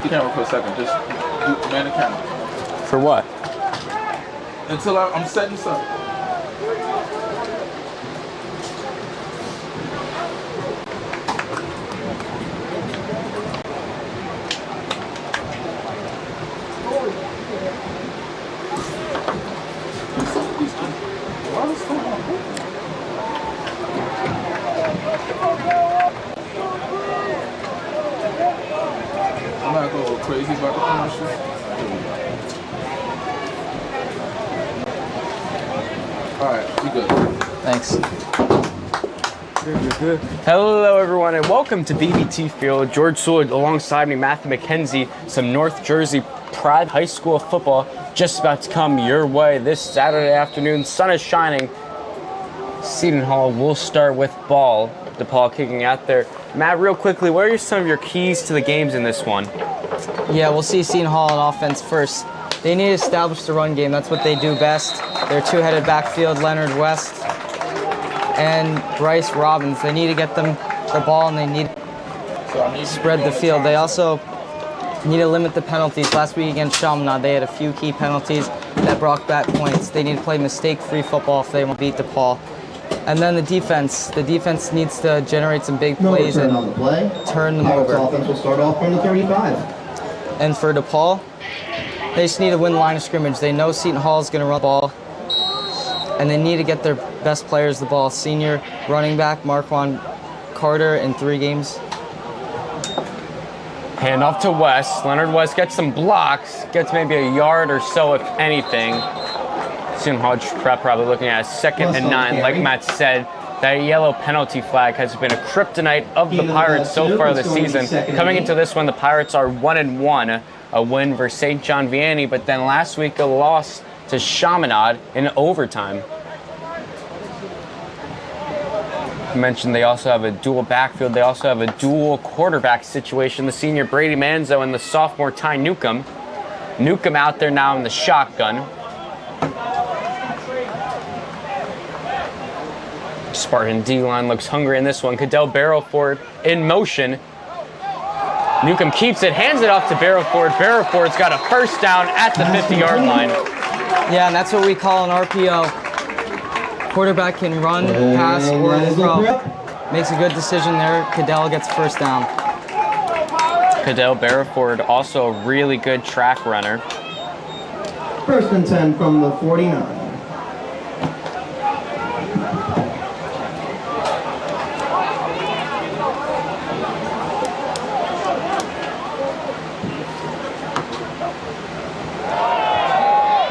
the camera for a second. Just man the camera. For what? Until I'm setting this up. I'm not going to go crazy about the commercials. Alright, you good. Thanks. Hello everyone and welcome to BBT Field. George Sewell alongside me, Matthew McKenzie. Some North Jersey Pride High School football just about to come your way this Saturday afternoon. Sun is shining. Seton Hall will start with ball. DePaul kicking out there. Matt, real quickly, what are some of your keys to the games in this one? Yeah, we'll see Seton Hall on offense first. They need to establish the run game. That's what they do best. Their two-headed backfield, Leonard West and Bryce Robbins. They need to get them the ball and they need to spread the field. They also need to limit the penalties. Last week against Chaminade, they had a few key penalties that brought back points. They need to play mistake-free football if they want to beat DePaul. And then the defense. The defense needs to generate some big plays and turn them over. Offense will start off from the 35. And for DePaul, they just need to win the line of scrimmage. They know Seton Hall is going to run the ball, and they need to get their best players the ball. Senior running back Marquand Carter in 3 games. Hand off to West. Leonard West gets some blocks, gets maybe a yard or so if anything. Seton Hall prep probably looking at a 2nd and 9. Like Matt said, that yellow penalty flag has been a kryptonite of the Pirates so far this season. Coming into this one, the Pirates are 1-1, a win versus St. John Vianney, but then last week a loss to Chaminade in overtime. I mentioned they also have a dual backfield. They also have a dual quarterback situation. The senior Brady Manzo and the sophomore Ty Newcomb. Newcomb out there now in the shotgun. Spartan D-line looks hungry in this one. Cadell Barrowford in motion. Newcomb keeps it, hands it off to Barrowford. Barrowford's got a first down at the 50-yard line. Yeah, and that's what we call an RPO. Quarterback can run, pass, or throw. Makes a good decision there. Cadell gets first down. Cadell Barrowford, also a really good track runner. 1st and 10 from the 49.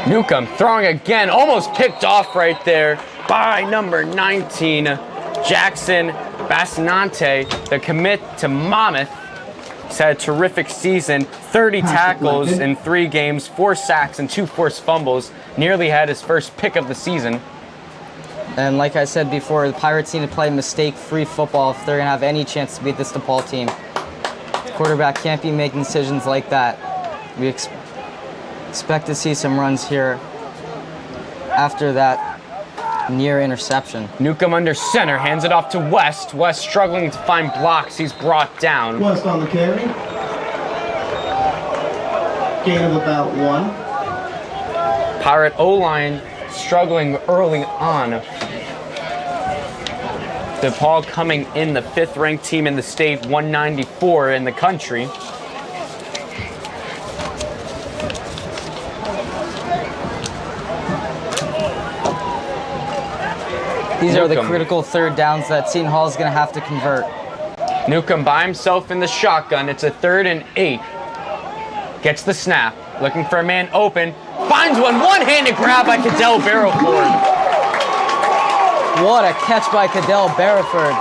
Newcomb throwing again, almost picked off right there by number 19, Jackson Bassinante, the commit to Monmouth. He's had a terrific season, 30 tackles in 3 games, 4 sacks and 2 forced fumbles. Nearly had his first pick of the season. And like I said before, the Pirates need to play mistake-free football if they're going to have any chance to beat this DePaul team. The quarterback can't be making decisions like that. We expect to see some runs here after that near interception. Newcomb under center, hands it off to West. West struggling to find blocks. He's brought down. West on the carry. Gain of about 1. Pirate O-line struggling early on. DePaul coming in the 5th ranked team in the state, 194 in the country. These are the critical 3rd downs that Seton Hall is going to have to convert. Newcomb by himself in the shotgun. It's a 3rd and 8. Gets the snap. Looking for a man open. Finds one. One-handed grab by Cadell Barrowford. What a catch by Cadell Barrowford.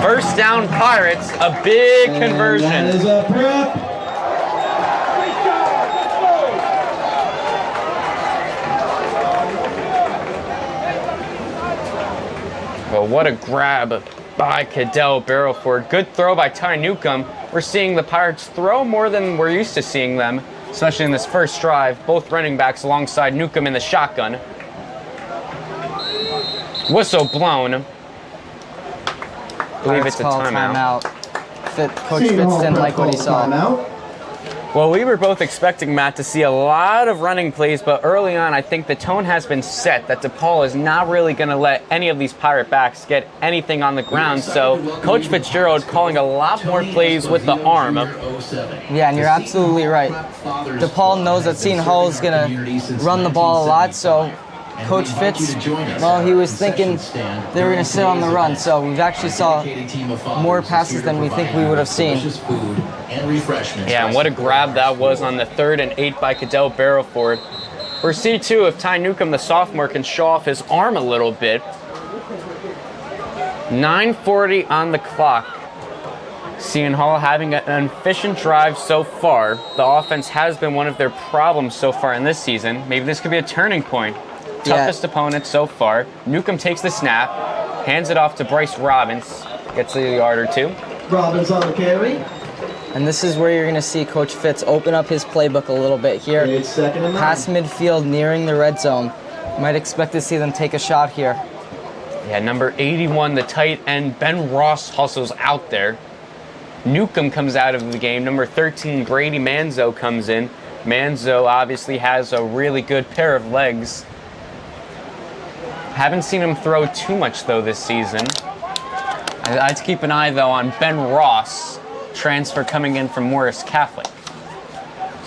First down Pirates. A big conversion. That is a prep. But what a grab by Cadell Barrowford. Good throw by Ty Newcomb. We're seeing the Pirates throw more than we're used to seeing them, especially in this first drive. Both running backs alongside Newcomb in the shotgun. Whistle blown. I believe it's a timeout. Coach Fitz didn't like what he saw. Timeout. Well, we were both expecting, Matt, to see a lot of running plays, but early on, I think the tone has been set that DePaul is not really going to let any of these Pirate backs get anything on the ground. So Coach Fitzgerald calling a lot more plays with the arm. Yeah, and you're absolutely right. DePaul knows that Seton Hall is going to run the ball a lot, so Coach Fitz, well, he was thinking they were going to sit on the run, so we've actually saw more passes than we think we would have seen. Yeah, and what a grab that was on the 3rd and 8 by Cadell Barrowford. We'll see, too, if Ty Newcomb, the sophomore, can show off his arm a little bit. 9:40 on the clock. Seton Hall having an efficient drive so far. The offense has been one of their problems so far in this season. Maybe this could be a turning point. Toughest opponent so far. Newcomb takes the snap, hands it off to Bryce Robbins, gets a yard or two. Robbins on the carry. And this is where you're going to see Coach Fitz open up his playbook a little bit here. It's 2nd and 9. Past midfield, nearing the red zone. Might expect to see them take a shot here. Yeah, number 81, the tight end, Ben Ross hustles out there. Newcomb comes out of the game. Number 13, Brady Manzo comes in. Manzo obviously has a really good pair of legs. Haven't seen him throw too much, though, this season. I'd keep an eye, though, on Ben Ross, transfer coming in from Morris Catholic.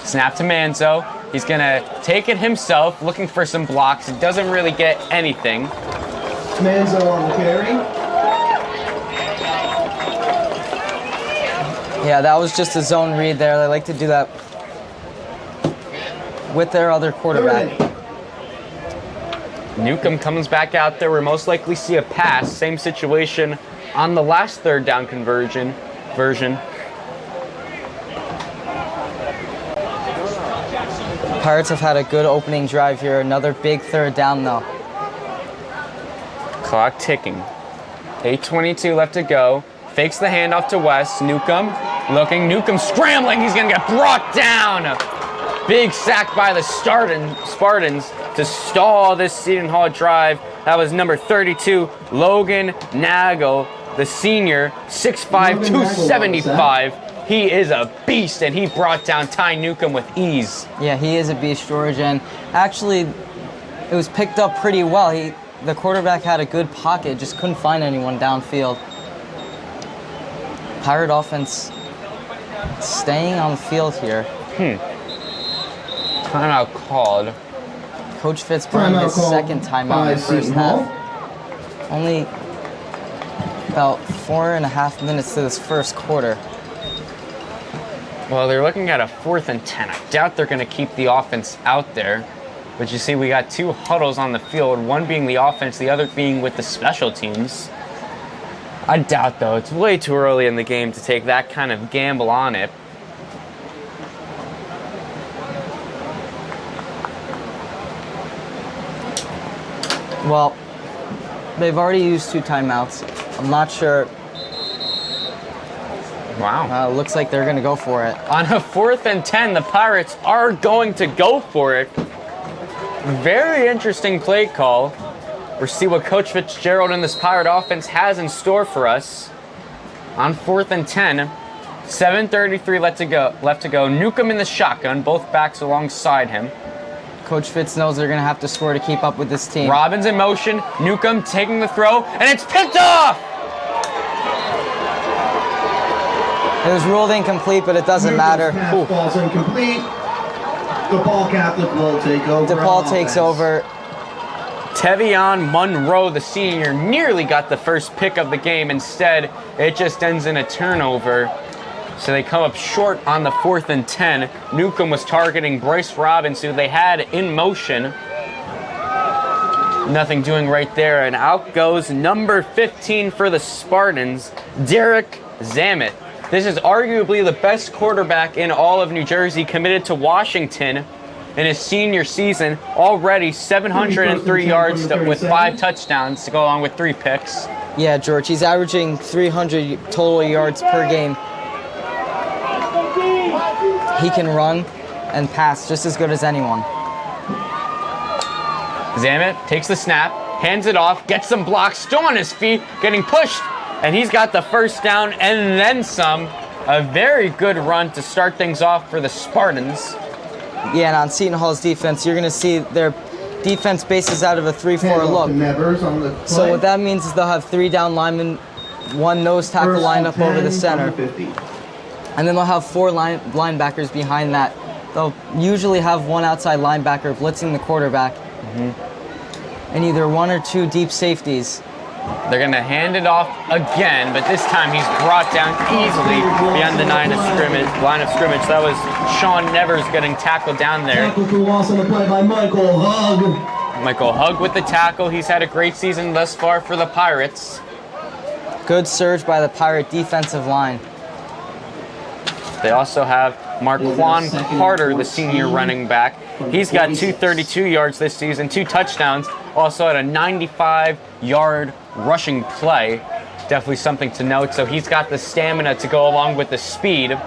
Snap to Manzo. He's going to take it himself, looking for some blocks. He doesn't really get anything. Manzo on the carry. Yeah, that was just a zone read there. They like to do that with their other quarterback. Newcomb comes back out there. We'll most likely see a pass. Same situation on the last 3rd down version. Pirates have had a good opening drive here. Another big 3rd down, though. Clock ticking. 8:22 left to go. Fakes the handoff to West. Newcomb looking. Newcomb scrambling. He's going to get brought down. Big sack by the Spartans to stall this Seton Hall drive. That was number 32, Logan Nagel, the senior, 6'5", 275. He is a beast, and he brought down Ty Newcomb with ease. Yeah, he is a beast, George, and actually, it was picked up pretty well. The quarterback had a good pocket, just couldn't find anyone downfield. Pirate offense staying on the field here. Timeout called. Coach Fitz bringing his second timeout in the first half. Only about 4.5 minutes to this first quarter. Well, they're looking at a 4th and 10. I doubt they're going to keep the offense out there. But you see, we got 2 huddles on the field, one being the offense, the other being with the special teams. I doubt, though. It's way too early in the game to take that kind of gamble on it. Well, they've already used 2 timeouts. I'm not sure. Wow. Looks like they're going to go for it. On a 4th and 10, the Pirates are going to go for it. Very interesting play call. We'll see what Coach Fitzgerald and this Pirate offense has in store for us. On 4th and 10, 7:33 left to go. Newcomb in the shotgun, both backs alongside him. Coach Fitz knows they're going to have to score to keep up with this team. Robbins in motion, Newcomb taking the throw, and it's picked off! It was ruled incomplete, but it doesn't matter. Ball's incomplete. DePaul Catholic will take over. DePaul takes over. Tevion Monroe, the senior, nearly got the first pick of the game. Instead, it just ends in a turnover. So they come up short on the 4th and 10. Newcomb was targeting Bryce Robbins, who they had in motion. Nothing doing right there. And out goes number 15 for the Spartans, Derek Zamet. This is arguably the best quarterback in all of New Jersey, committed to Washington in his senior season. Already 703 yards with 5 touchdowns to go along with 3 picks. Yeah, George, he's averaging 300 total yards per game. He can run and pass just as good as anyone. Zamet takes the snap, hands it off, gets some blocks, still on his feet, getting pushed And he's got the first down and then some. A very good run to start things off for the Spartans. Yeah, and on Seton Hall's defense, you're going to see their defense bases out of a 3-4 look. So what that means is they'll have 3 down linemen, 1 nose tackle lined up over the center. And then they'll have 4 linebackers behind that. They'll usually have 1 outside linebacker blitzing the quarterback. And either 1 or 2 deep safeties. They're going to hand it off again, but this time he's brought down easily beyond the line of scrimmage. That was Sean Nevers getting tackled down there. Tackle for loss on the play by Michael Hugg. Michael Hugg with the tackle. He's had a great season thus far for the Pirates. Good surge by the Pirate defensive line. They also have Marquand Carter, the senior running back. He's got 232 yards this season, 2 touchdowns. Also had a 95-yard rushing play. Definitely something to note. So he's got the stamina to go along with the speed.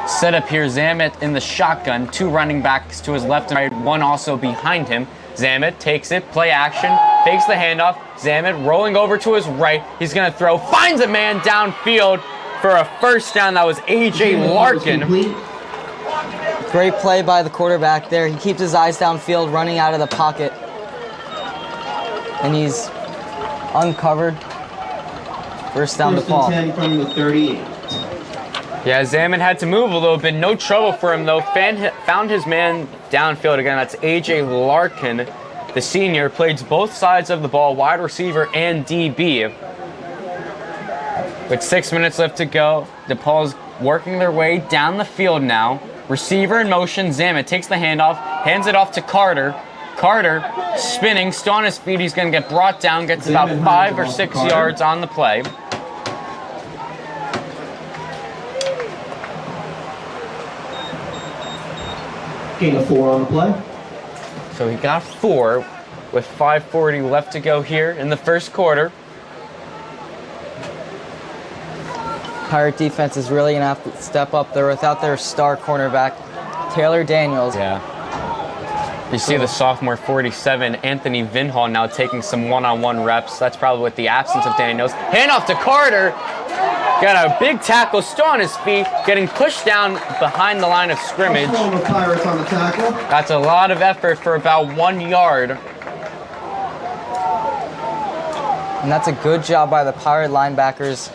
Set up here, Zamet in the shotgun. 2 running backs to his left and right, 1 also behind him. Zamet takes it, play action, fakes the handoff. Zamet rolling over to his right. He's going to throw, finds a man downfield for a first down. That was A.J. Larkin. Great play by the quarterback there. He keeps his eyes downfield, running out of the pocket. And he's uncovered. First down DePaul. 10 from the 38. Yeah, Zamet had to move a little bit. No trouble for him, though. Found his man downfield again. That's A.J. Larkin, the senior. Plays both sides of the ball, wide receiver and DB. With 6 minutes left to go, DePaul's working their way down the field now. Receiver in motion. Zamet takes the handoff, hands it off to Carter. Carter spinning, still on his feet. He's going to get brought down, gets about 5 or 6 yards on the play. Gain of 4 on the play. So he got 4 with 5:40 left to go here in the first quarter. Pirate defense is really going to have to step up there without their star cornerback, Taylor Daniels. Yeah. You see the sophomore 47, Anthony Vinhall, now taking some one-on-one reps. That's probably with the absence of Daniels. Handoff to Carter. Got a big tackle, still on his feet, getting pushed down behind the line of scrimmage. The Pirates on the tackle. That's a lot of effort for about 1 yard. And that's a good job by the Pirate linebackers.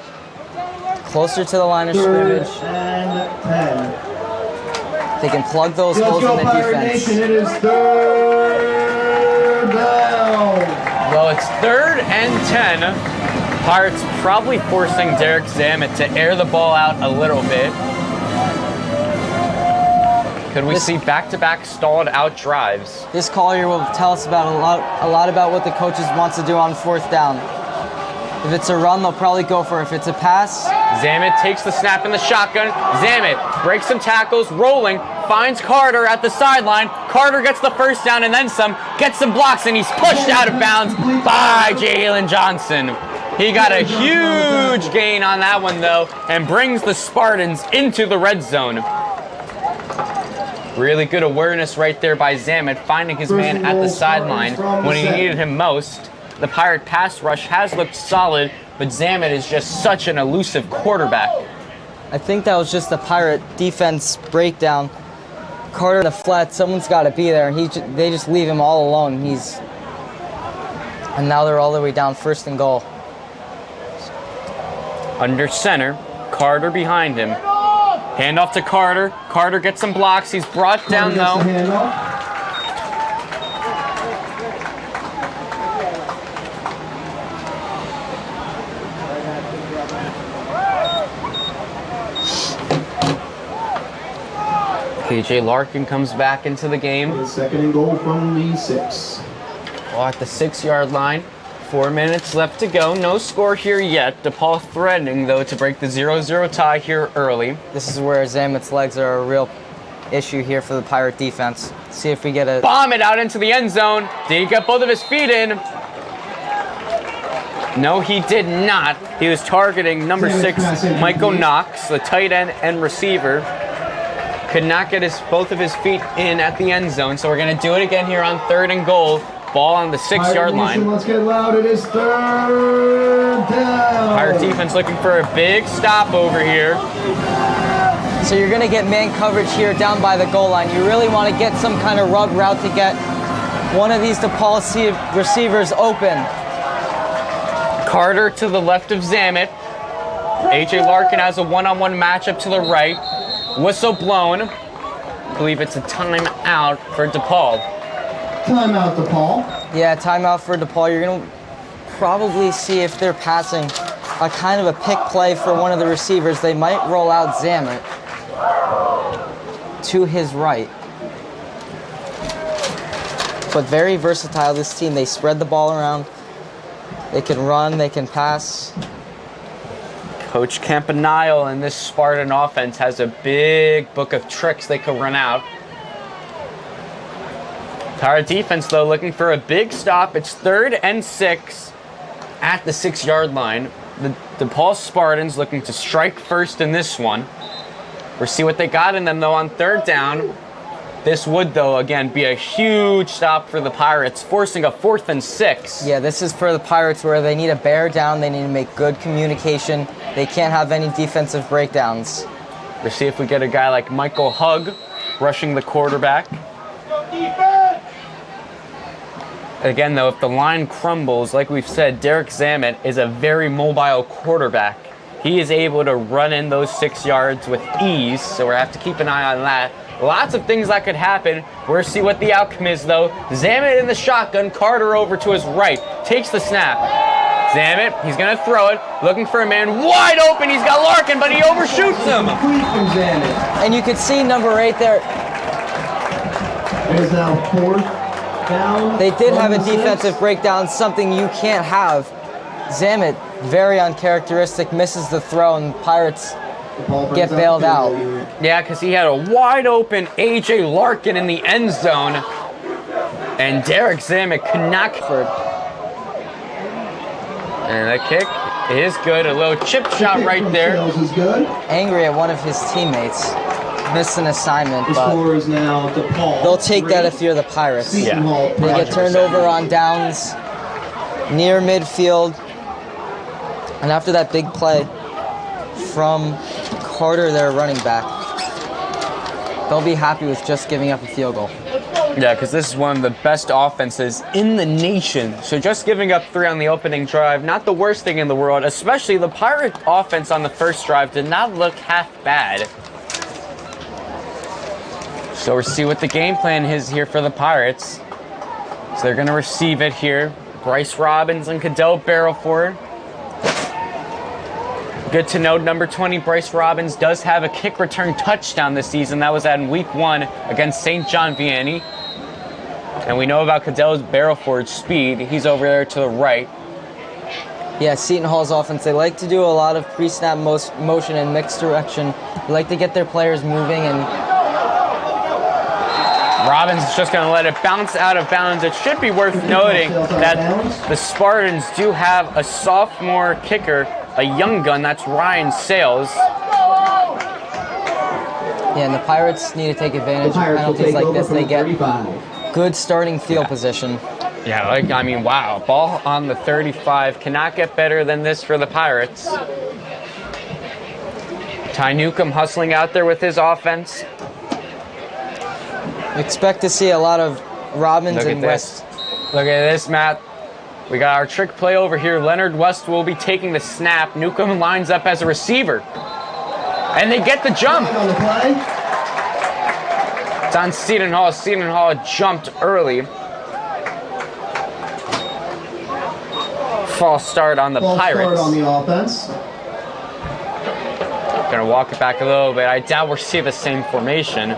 Closer to the line of scrimmage. 3rd and 10. They can plug those holes in the defense. Nation, it is 3rd down. Well, it's 3rd and 10. Pirates probably forcing Derek Zamet to air the ball out a little bit. Could we see back-to-back stalled out drives? This call here will tell us about a lot about what the coaches wants to do on 4th down. If it's a run, they'll probably go for it. If it's a pass, Zamet takes the snap in the shotgun. Zamet breaks some tackles, rolling, finds Carter at the sideline. Carter gets the first down and then some, gets some blocks, and he's pushed out of bounds by Jalen Johnson. He got a huge gain on that one, though, and brings the Spartans into the red zone. Really good awareness right there by Zamet, finding his man at the sideline when he needed him most. The Pirate pass rush has looked solid, but Zamet is just such an elusive quarterback. I think that was just the Pirate defense breakdown. Carter in the flat, someone's got to be there, and they just leave him all alone. And now they're all the way down, 1st and goal. Under center, Carter behind him. Handoff to Carter. Carter gets some blocks. He's brought down, though. A.J. Larkin comes back into the game. 2nd and goal from the 6. Well, at the 6-yard line. 4 minutes left to go. No score here yet. DePaul threatening, though, to break the 0-0 tie here early. This is where Zamet's legs are a real issue here for the Pirate defense. See if we get a... Bomb it out into the end zone. Did he get both of his feet in? No, he did not. He was targeting number 6, Michael Knox, the tight end and receiver. Could not get both of his feet in at the end zone, so we're going to do it again here on 3rd and goal. Ball on the 6-yard line. Let's get loud. It is 3rd down. Pirate defense looking for a big stop over here. So you're going to get man coverage here down by the goal line. You really want to get some kind of rug route to get one of these DePaul receivers open. Carter to the left of Zamet. A.J. Larkin has a one-on-one matchup to the right. Whistle blown. I believe it's a timeout for DePaul. Timeout, DePaul. Yeah, timeout for DePaul. You're going to probably see if they're passing a kind of a pick play for one of the receivers. They might roll out Zamet to his right. But very versatile, this team. They spread the ball around. They can run, they can pass. Coach Campanile and this Spartan offense has a big book of tricks they can run out. Pirate defense, though, looking for a big stop. It's 3rd and 6 at the 6-yard line. The DePaul Spartans looking to strike first in this one. We'll see what they got in them, though, on 3rd down. This would, though, again, be a huge stop for the Pirates, forcing a 4th and 6. Yeah, this is for the Pirates where they need to bear down. They need to make good communication. They can't have any defensive breakdowns. We'll see if we get a guy like Michael Hugg rushing the quarterback. Again, though, if the line crumbles, like we've said, Derek Zamet is a very mobile quarterback. He is able to run in those 6 yards with ease, so we'll have to keep an eye on that. Lots of things that could happen. We'll see what the outcome is, though. Zamet in the shotgun, Carter over to his right, takes the snap. Zamet, he's going to throw it, looking for a man wide open. He's got Larkin, but he overshoots him. And you can see number 8 there. It is now 4th down. They did have a defensive breakdown, something you can't have. Zamet, very uncharacteristic, misses the throw, and the Pirates get bailed out. Yeah, because he had a wide open A.J. Larkin in the end zone, and Derek Zamet could not. And the kick is good. A little chip shot right there. Angry at one of his teammates. Missed an assignment, The but score is now DePaul. they'll take that if you're the Pirates. Yeah. They get turned over on downs near midfield. And after that big play from Carter, their running back, they'll be happy with just giving up a field goal. Yeah, because this is one of the best offenses in the nation. So just giving up 3 on the opening drive, not the worst thing in the world, especially the Pirate offense on the first drive did not look half bad. So we'll see what the game plan is here for the Pirates. So they're going to receive it here. Bryce Robbins and Cadell Barrelford. Good to know, number 20, Bryce Robbins, does have a kick return touchdown this season. That was in week 1 against St. John Vianney. And we know about Cadell Barrelford's speed. He's over there to the right. Yeah, Seton Hall's offense, they like to do a lot of pre-snap motion and mixed direction. They like to get their players moving, and Robbins is just going to let it bounce out of bounds. It should be worth noting that the Spartans do have a sophomore kicker, a young gun. That's Ryan Sales. Yeah, and the Pirates need to take advantage of penalties like this. They get good starting field position. Yeah, I mean, wow. Ball on the 35. Cannot get better than this for the Pirates. Ty Newcomb hustling out there with his offense. Expect to see a lot of Robbins and West. Look at this, Matt. We got our trick play over here. Leonard West will be taking the snap. Newcomb lines up as a receiver. And they get the jump. It's on Seton Hall. Seton Hall jumped early. False start on the Pirates. False start on the offense. Gonna walk it back a little bit. I doubt we'll see the same formation.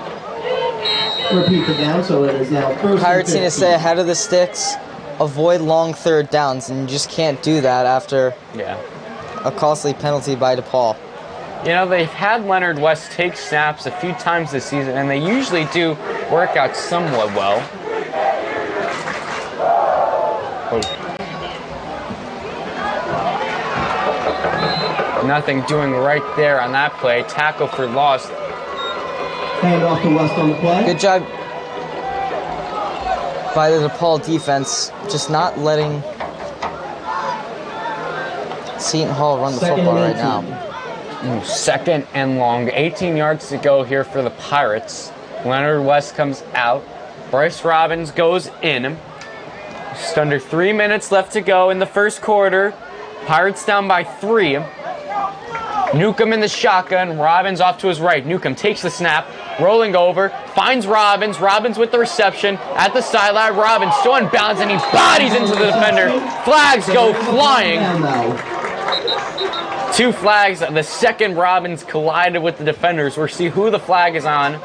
Repeat the down, so it is now first. Pirates need to stay ahead of the sticks, avoid long third downs, and you just can't do that after a costly penalty by DePaul. You know, they've had Leonard West take snaps a few times this season, and they usually do work out somewhat well. Nothing doing right there on that play. Tackle for loss. Hand off to West on the play. Good job. by the DePaul defense, just not letting Seton Hall run the football right now. 2nd and long. 18 yards to go here for the Pirates. Leonard West comes out. Bryce Robbins goes in. Just under 3 minutes left to go in the first quarter. Pirates down by 3. Newcomb in the shotgun. Robbins off to his right. Newcomb takes the snap. Rolling over. Finds Robbins. Robbins with the reception. At the sideline. Robbins still on bounds and he bodies into the defender. Flags go flying. 2 flags. The second Robbins collided with the defenders. We'll see who the flag is on.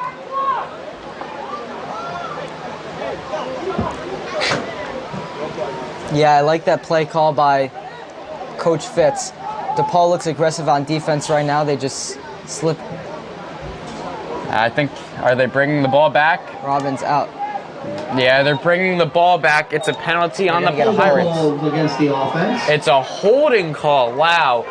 Yeah, I like that play call by Coach Fitz. DePaul looks aggressive on defense right now. They just slip. I think, are they bringing the ball back? Robbins out. Yeah, they're bringing the ball back. It's a penalty on the Pirates. Against the offense. It's a holding call. Wow.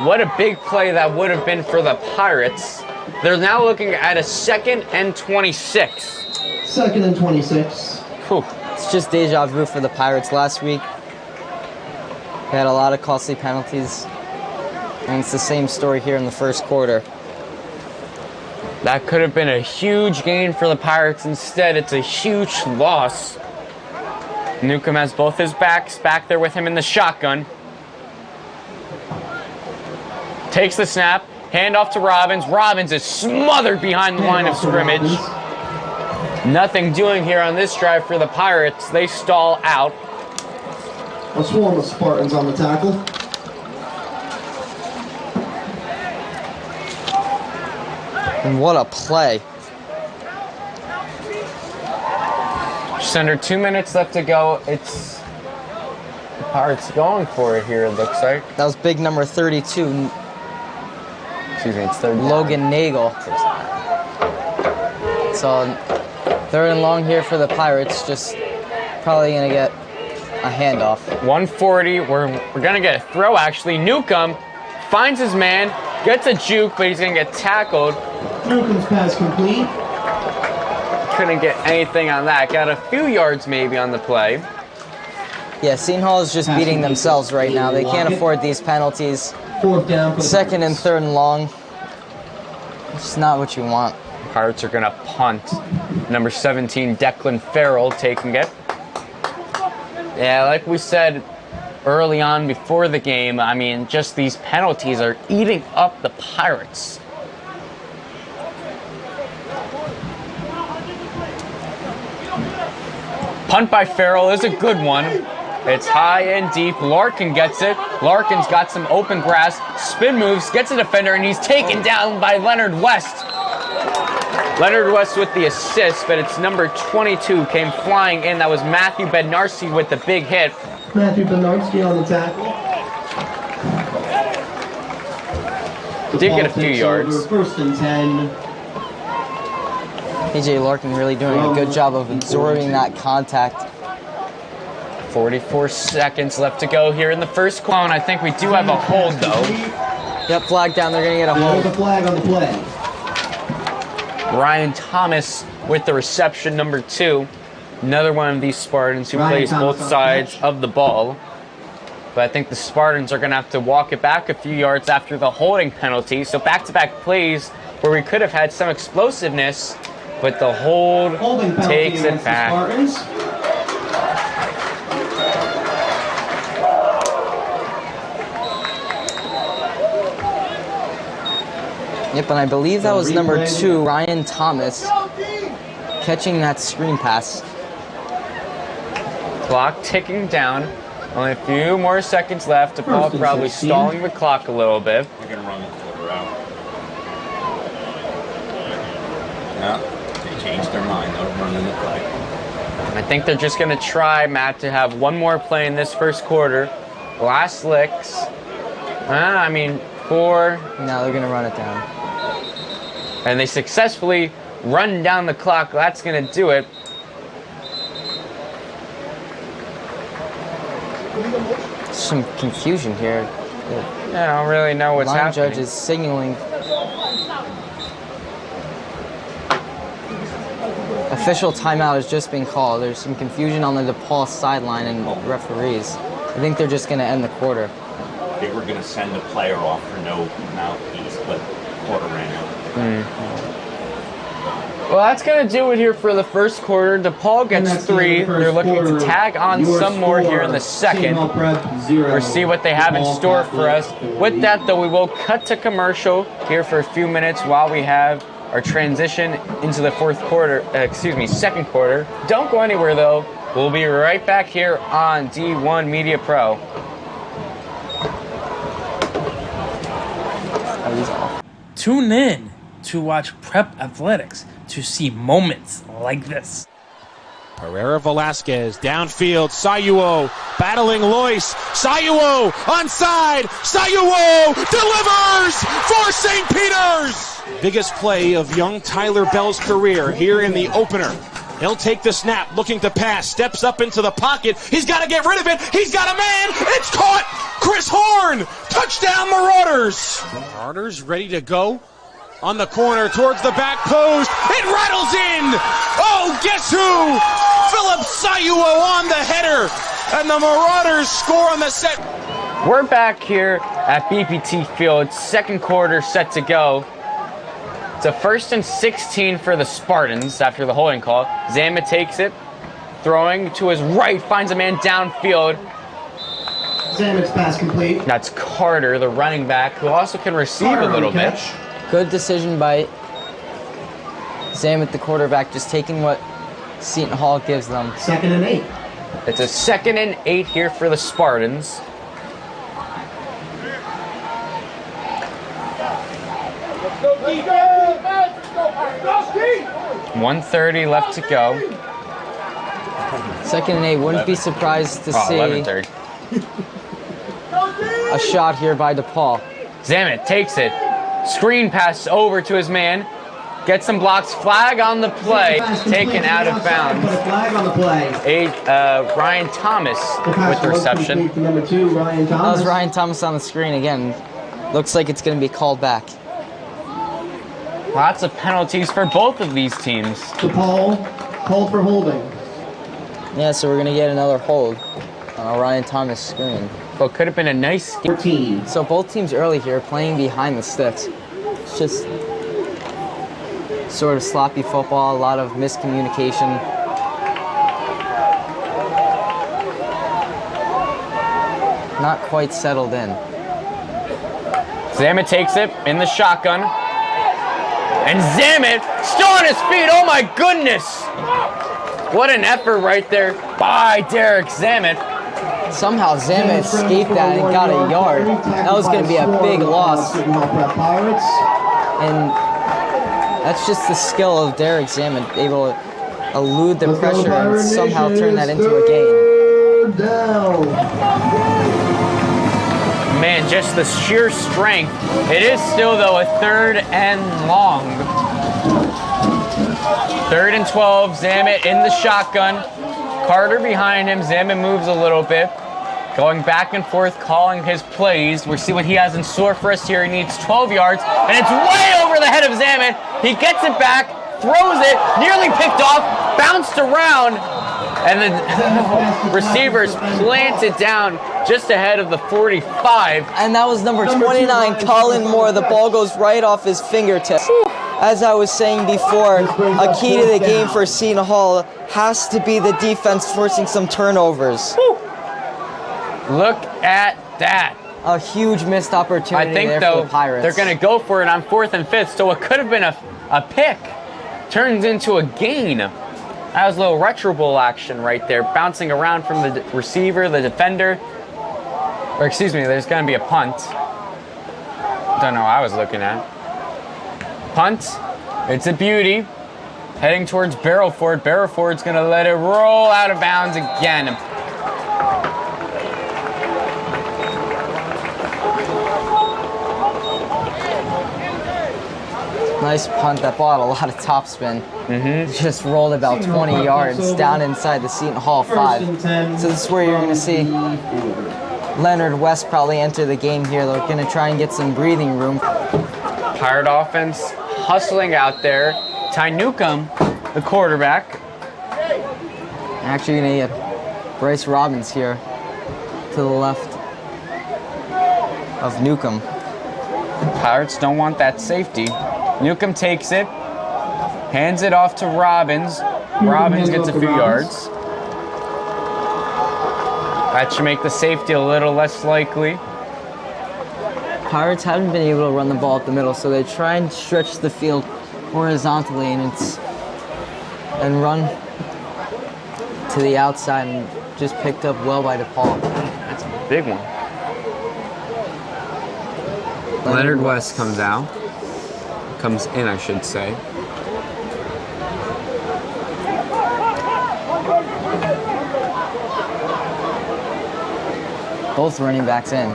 What a big play that would have been for the Pirates. They're now looking at a 2nd and 26. 2nd and 26. Whew. It's just deja vu for the Pirates last week. They had a lot of costly penalties. And it's the same story here in the first quarter. That could have been a huge gain for the Pirates. Instead, it's a huge loss. Newcomb has both his backs back there with him in the shotgun. Takes the snap. Hand off to Robbins. Robbins is smothered behind the line of scrimmage. Nothing doing here on this drive for the Pirates. They stall out. A swarm of Spartans on the tackle. And what a play. Just under 2 minutes left to go. It's the Pirates going for it here, it looks like. That was big number 32, Excuse me, it's third down. Logan Nagel. So 3rd and long here for the Pirates. Just probably going to get a handoff. 140. We're going to get a throw, actually. Newcomb finds his man, gets a juke, but he's going to get tackled. Newcomb's pass complete. Couldn't get anything on that. Got a few yards maybe on the play. Yeah, Seton Hall is just beating themselves right now. They can't afford these penalties. 4th down for the 2nd and 3rd and long. It's not what you want. Pirates are going to punt. Number 17, Declan Farrell, taking it. Yeah, like we said early on before the game, I mean, just these penalties are eating up the Pirates. Punt by Farrell is a good one. It's high and deep. Larkin gets it. Larkin's got some open grass. Spin moves, gets a defender, and he's taken down by Leonard West. Leonard West with the assist, but it's number 22 came flying in. That was Matthew Bednarski with the big hit. Matthew Bednarski on the tackle. Did get a few yards. 1st and 10. AJ Larkin really doing a good job of absorbing that contact. 44 seconds left to go here in the first quarter. I think we do have a hold, though. Yep, flag down. They're going to get a hold. There's a flag on the play. Ryan Thomas with the reception, number 2. Another one of these Spartans who plays both sides of the ball. But I think the Spartans are going to have to walk it back a few yards after the holding penalty. So back-to-back plays where we could have had some explosiveness, but the hold takes it back. Yep, and I believe that was number 2, Ryan Thomas, catching that screen pass. Clock ticking down. Only a few more seconds left. DePaul probably stalling the clock a little bit. They're going to run the quarter out. No, they changed their mind. They're running the play. I think they're just going to try, Matt, to have one more play in this first quarter. Last licks. 4. Now they're going to run it down. And they successfully run down the clock. That's going to do it. Some confusion here. I don't really know what's Line happening. judge is signaling a Official timeout has just been called. There's some confusion on the DePaul sideline and referees. I think they're just going to end the quarter. They were going to send the player off for no mouthpiece, but quarter ran out. Well, that's going to do it here for the first quarter. DePaul gets 3. They're looking to tag on some more here in the second. We'll see what they have in store for us. With that, though, we will cut to commercial here for a few minutes while we have our transition into the second quarter. Don't go anywhere, though. We'll be right back here on D1 Media Pro. Tune in to watch Prep Athletics to see moments like this. Herrera Velasquez downfield. Sayuo battling Lois. Sayuo onside. Sayuo delivers for St. Peter's. Biggest play of young Tyler Bell's career here in the opener. He'll take the snap, looking to pass, steps up into the pocket. He's got to get rid of it. He's got a man. It's caught. Chris Horn. Touchdown Marauders. Marauders ready to go. On the corner towards the back post. It rattles in. Oh, guess who? Philip Sayuo on the header. And the Marauders score on the set. We're back here at BPT Field. Second quarter set to go. It's a 1st and 16 for the Spartans after the holding call. Zama takes it. Throwing to his right. Finds a man downfield. Zamet's pass complete. That's Carter, the running back, who also can receive a little bit. Good decision by Zamet, the quarterback, just taking what Seton Hall gives them. 2nd and 8. It's a 2nd and 8 here for the Spartans. $1:30 left to go. 2nd and 8. Wouldn't be surprised to see 11:30. a shot here by DePaul. Zamet takes it. Screen pass over to his man. Gets some blocks. Flag on the play. Taken out of bounds. Flag on the play. Ryan Thomas with the reception. Number 2, Ryan Thomas. That was Ryan Thomas on the screen again. Looks like it's going to be called back. Lots of penalties for both of these teams. DePaul called for holding. Yeah, so we're going to get another hold on a Ryan Thomas screen. Well, could have been a nice game. 14. So both teams early here playing behind the sticks. It's just sort of sloppy football, a lot of miscommunication. Not quite settled in. Zamet takes it in the shotgun. And Zamet still on his feet. Oh my goodness. What an effort right there by Derek Zamet. Somehow Zamet escaped that and got a yard. That was going to be a big loss. And that's just the skill of Derek Zamet, able to elude the pressure and somehow turn that into a gain. Man, just the sheer strength. It is still, though, a 3rd and long. 3rd and 12, Zamet in the shotgun. Carter behind him. Zamet moves a little bit. Going back and forth, calling his plays. We'll see what he has in store for us here. He needs 12 yards, and it's way over the head of Zamet. He gets it back, throws it, nearly picked off, bounced around, and the receivers planted down just ahead of the 45. And that was number 29, Colin Moore. The ball goes right off his fingertips. As I was saying before, a key to the game for Seton Hall has to be the defense forcing some turnovers. Look at that. A huge missed opportunity I think, there though, for the Pirates. they're going to go for it on 4th and 5th, so it could have been a pick. Turns into a gain. That was a little retro bowl action right there, bouncing around from the receiver, the defender. Or excuse me, there's going to be a punt. Don't know what I was looking at. Punt. It's a beauty. Heading towards Barrelford. Barrelford's going to let it roll out of bounds again. Nice punt. That ball had a lot of topspin. Just rolled about 20 yards down inside the Seton Hall 5. So this is where you're going to see Leonard West probably enter the game here. They're going to try and get some breathing room. Pirate offense hustling out there. Ty Newcomb the quarterback. Actually gonna get Bryce Robbins here to the left of Newcomb. Pirates don't want that safety. Newcomb takes it, hands it off to Robbins. Robbins gets a few yards. That should make the safety a little less likely. Pirates haven't been able to run the ball up the middle, so they try and stretch the field horizontally and run to the outside, and just picked up well by DePaul. That's a big one. Leonard West comes out. Comes in, I should say. Both running backs in.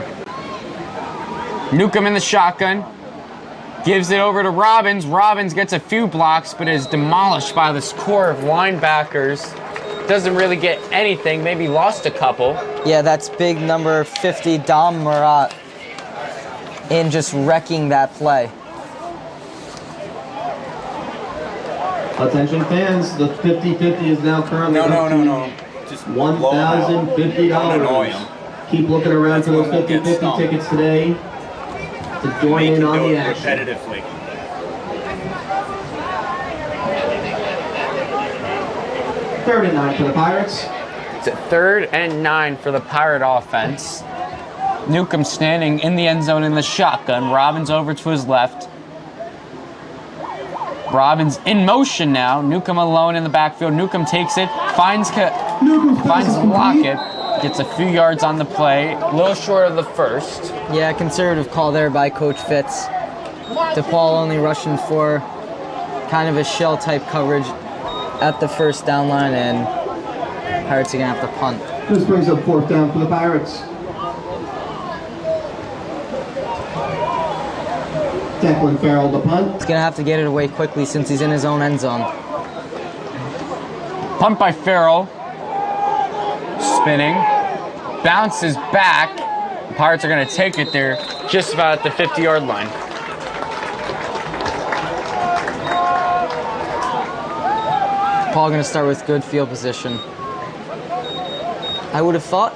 Newcomb in the shotgun. Gives it over to Robbins. Robbins gets a few blocks, but is demolished by this core of linebackers. Doesn't really get anything, maybe lost a couple. Yeah, that's big number 50, Dom Murat, in just wrecking that play. Attention fans, the 50-50 is now currently No. Just $1,050. Keep looking around for those 50-50 tickets today to join in on the action. Repetitively. Third and 9 for the Pirates. It's a 3rd and 9 for the Pirate offense. Newcomb standing in the end zone in the shotgun. Robbins over to his left. Robbins in motion now. Newcomb alone in the backfield. Newcomb takes it, finds Lockett, gets a few yards on the play. A little short of the first. Yeah, conservative call there by Coach Fitz. DePaul only rushing for kind of a shell type coverage at the first down line, and Pirates are gonna have to punt. This brings up 4th down for the Pirates. Declan Farrell the punt. He's gonna have to get it away quickly since he's in his own end zone. Punt by Farrell. Spinning. Bounces back. The Pirates are going to take it there just about at the 50-yard line. Paul gonna start with good field position. I would have thought,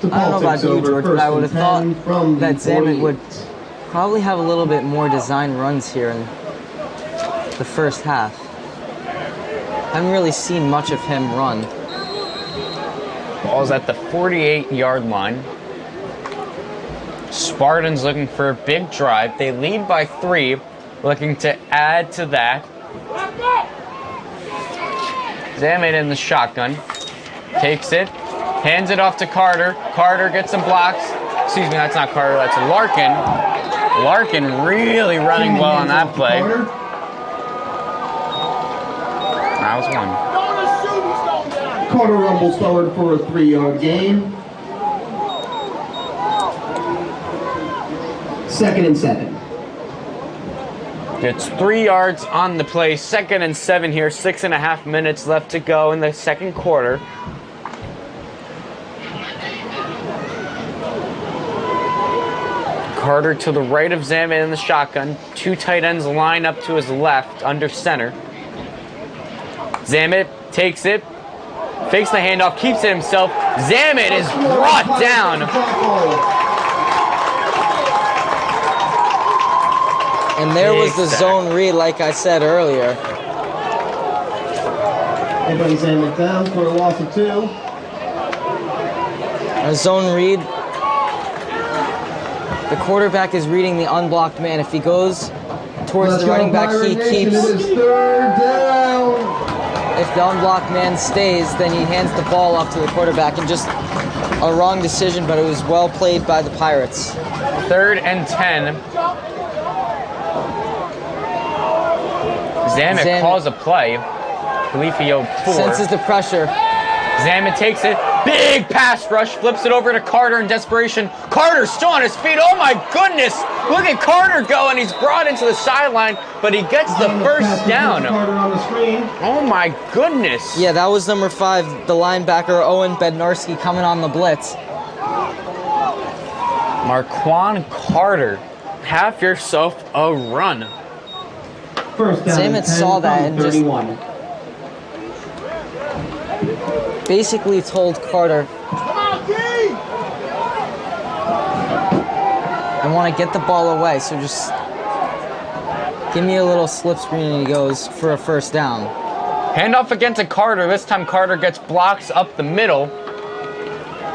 I don't know about you, George, but I would have thought that Zamet would probably have a little bit more design runs here in the first half. Haven't really seen much of him run. Ball's at the 48-yard line. Spartans looking for a big drive. They lead by 3, looking to add to that. Zamet in the shotgun. Takes it, hands it off to Carter. Carter gets some blocks. Excuse me, that's not Carter, that's Larkin. Larkin really running well on that play. That was one. Carter rumbles forward for a 3-yard gain. 2nd and 7. Gets 3 yards on the play. 2nd and 7 here. 6.5 minutes left to go in the second quarter. Carter to the right of Zamet in the shotgun. 2 tight ends line up to his left under center. Zamet takes it. Fakes the handoff. Keeps it himself. Zamet is brought down. And there was the zone read, like I said earlier. They bring Zamet down for a loss of 2. A zone read. The quarterback is reading the unblocked man. If he goes towards the running back, he keeps. It is 3rd down. If the unblocked man stays, then he hands the ball off to the quarterback, and just a wrong decision, but it was well played by the Pirates. 3rd and 10. Zamet calls a play. Califio 4. Senses the pressure. Zamet takes it. Big pass rush. Flips it over to Carter in desperation. Carter's still on his feet. Oh my goodness. Look at Carter go, and he's brought into the sideline, but he gets the first down. Carter on the screen. Oh my goodness. Yeah, that was number 5, the linebacker Owen Bednarski coming on the blitz. Marquand Carter, have yourself a run. 1st down. Zamet saw that and just basically told Carter, I want to get the ball away, so just give me a little slip screen, and he goes for a first down. Handoff again to Carter. This time Carter gets blocks up the middle.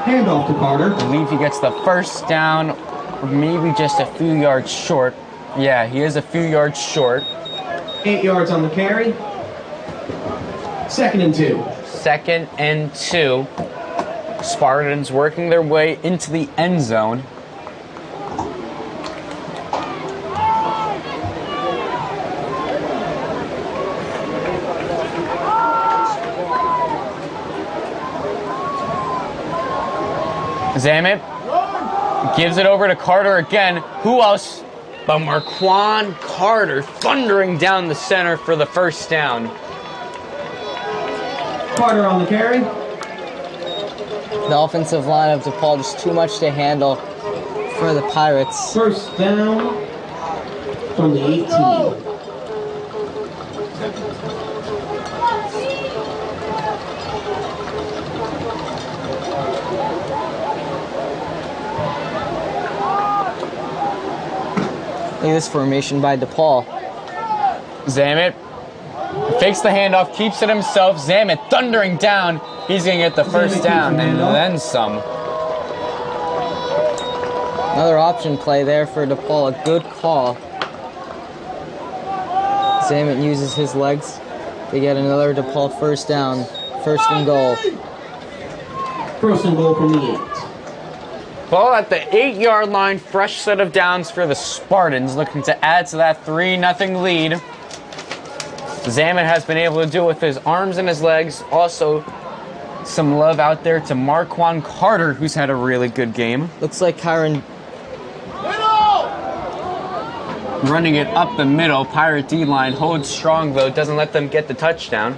Handoff to Carter. I believe he gets the first down, or maybe just a few yards short. Yeah, he is a few yards short. 8 yards on the carry. 2nd and 2. 2nd and 2. Spartans working their way into the end zone. Zamet gives it over to Carter again. Who else but Marquand Carter thundering down the center for the first down. Carter on the carry. The offensive line of DePaul just too much to handle for the Pirates. First down from the 18. Look at this formation by DePaul. Zamet fakes the handoff, keeps it himself. Zamet thundering down. He's going to get the first down and then some. Another option play there for DePaul. A good call. Zamet uses his legs to get another DePaul first down. First and goal. First and goal from the 8. Ball at the 8-yard line. Fresh set of downs for the Spartans, looking to add to that 3-0 lead. Zamet has been able to do it with his arms and his legs. Also, some love out there to Marquand Carter, who's had a really good game. Looks like Kyron Running it up the middle. Pirate D-line holds strong, though. Doesn't let them get the touchdown.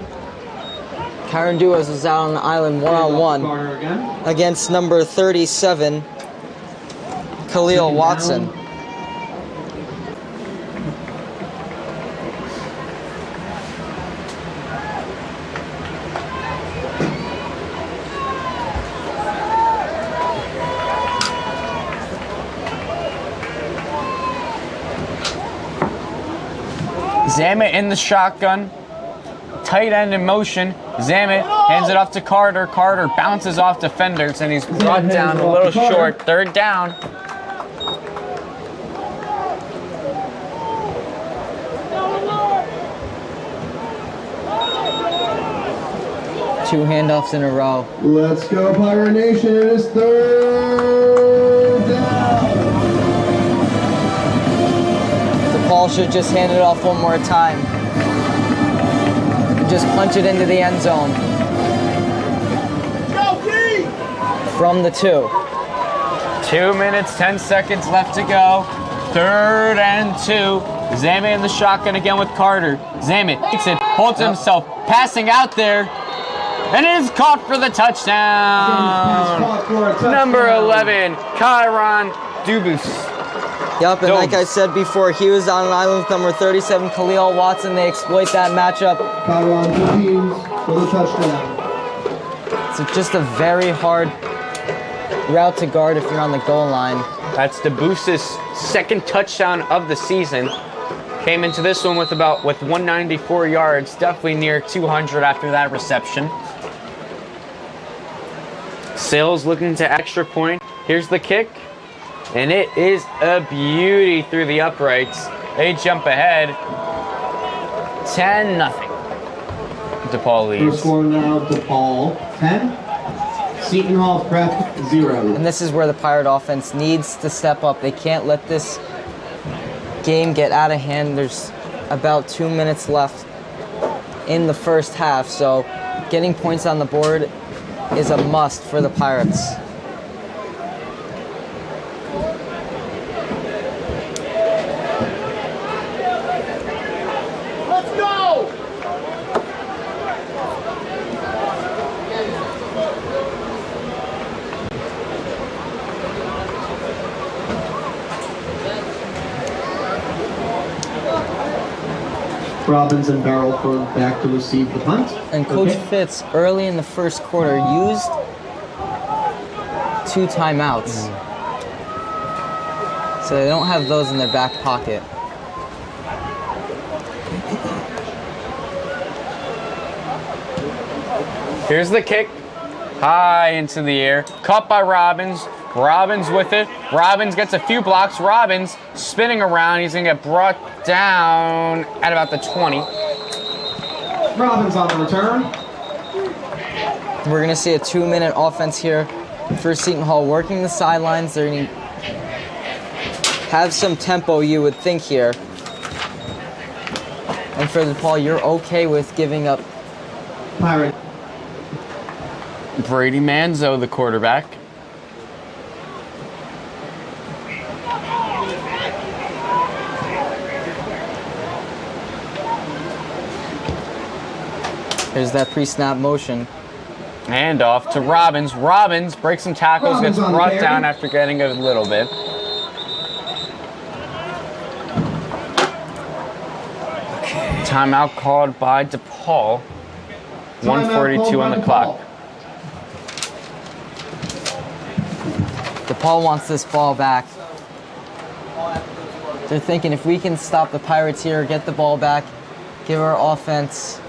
Kyron Duas is out on the island one-on-one against number 37, Khalil Watson. Zamet in the shotgun. Tight end in motion. Zamet hands it off to Carter. Carter bounces off defenders, and he's brought down a little short. Third down. Two handoffs in a row. Let's go, Pirate Nation. It is third down. DePaul should just hand it off one more time. Just punch it into the end zone. From the 2. 2 minutes, 10 seconds left to go. 3rd and 2. Zamet in the shotgun again with Carter. Zamet takes it, holds himself, passing out there, and it is caught for the touchdown. Number 11, Kyron Dubus. Yep, and like I said before, he was on an island with number 37, Khalil Watson. They exploit that matchup. Kyron Dubus for the touchdown. It's just a very hard route to guard if you're on the goal line. That's Dubus' second touchdown of the season. Came into this one with 194 yards, definitely near 200 after that reception. Sales looking to extra point. Here's the kick. And it is a beauty through the uprights. They jump ahead. 10-0. DePaul leads. First score now, DePaul 10. Seton Hall Prep 0. And this is where the Pirate offense needs to step up. They can't let this game get out of hand. There's about 2 minutes left in the first half, so getting points on the board is a must for the Pirates. Robbins and Barrel for back to receive the punt. And Coach Fitz, early in the first quarter, used 2 timeouts. So they don't have those in their back pocket. Here's the kick. High into the air. Caught by Robbins. Robbins with it. Robbins gets a few blocks. Robbins spinning around. He's going to get brought down at about the 20. Robbins on the return. We're going to see a 2-minute offense here for Seton Hall, working the sidelines. They're going to have some tempo, you would think, here. And for DePaul, you're okay with giving up. Pirate. Brady Manzo, the quarterback. There's that pre-snap motion. And off to Robbins. Robbins breaks some tackles, gets brought down after getting a little bit. Timeout called by DePaul. 1:42 on the clock. DePaul wants this ball back. They're thinking if we can stop the Pirates here, get the ball back, give our offense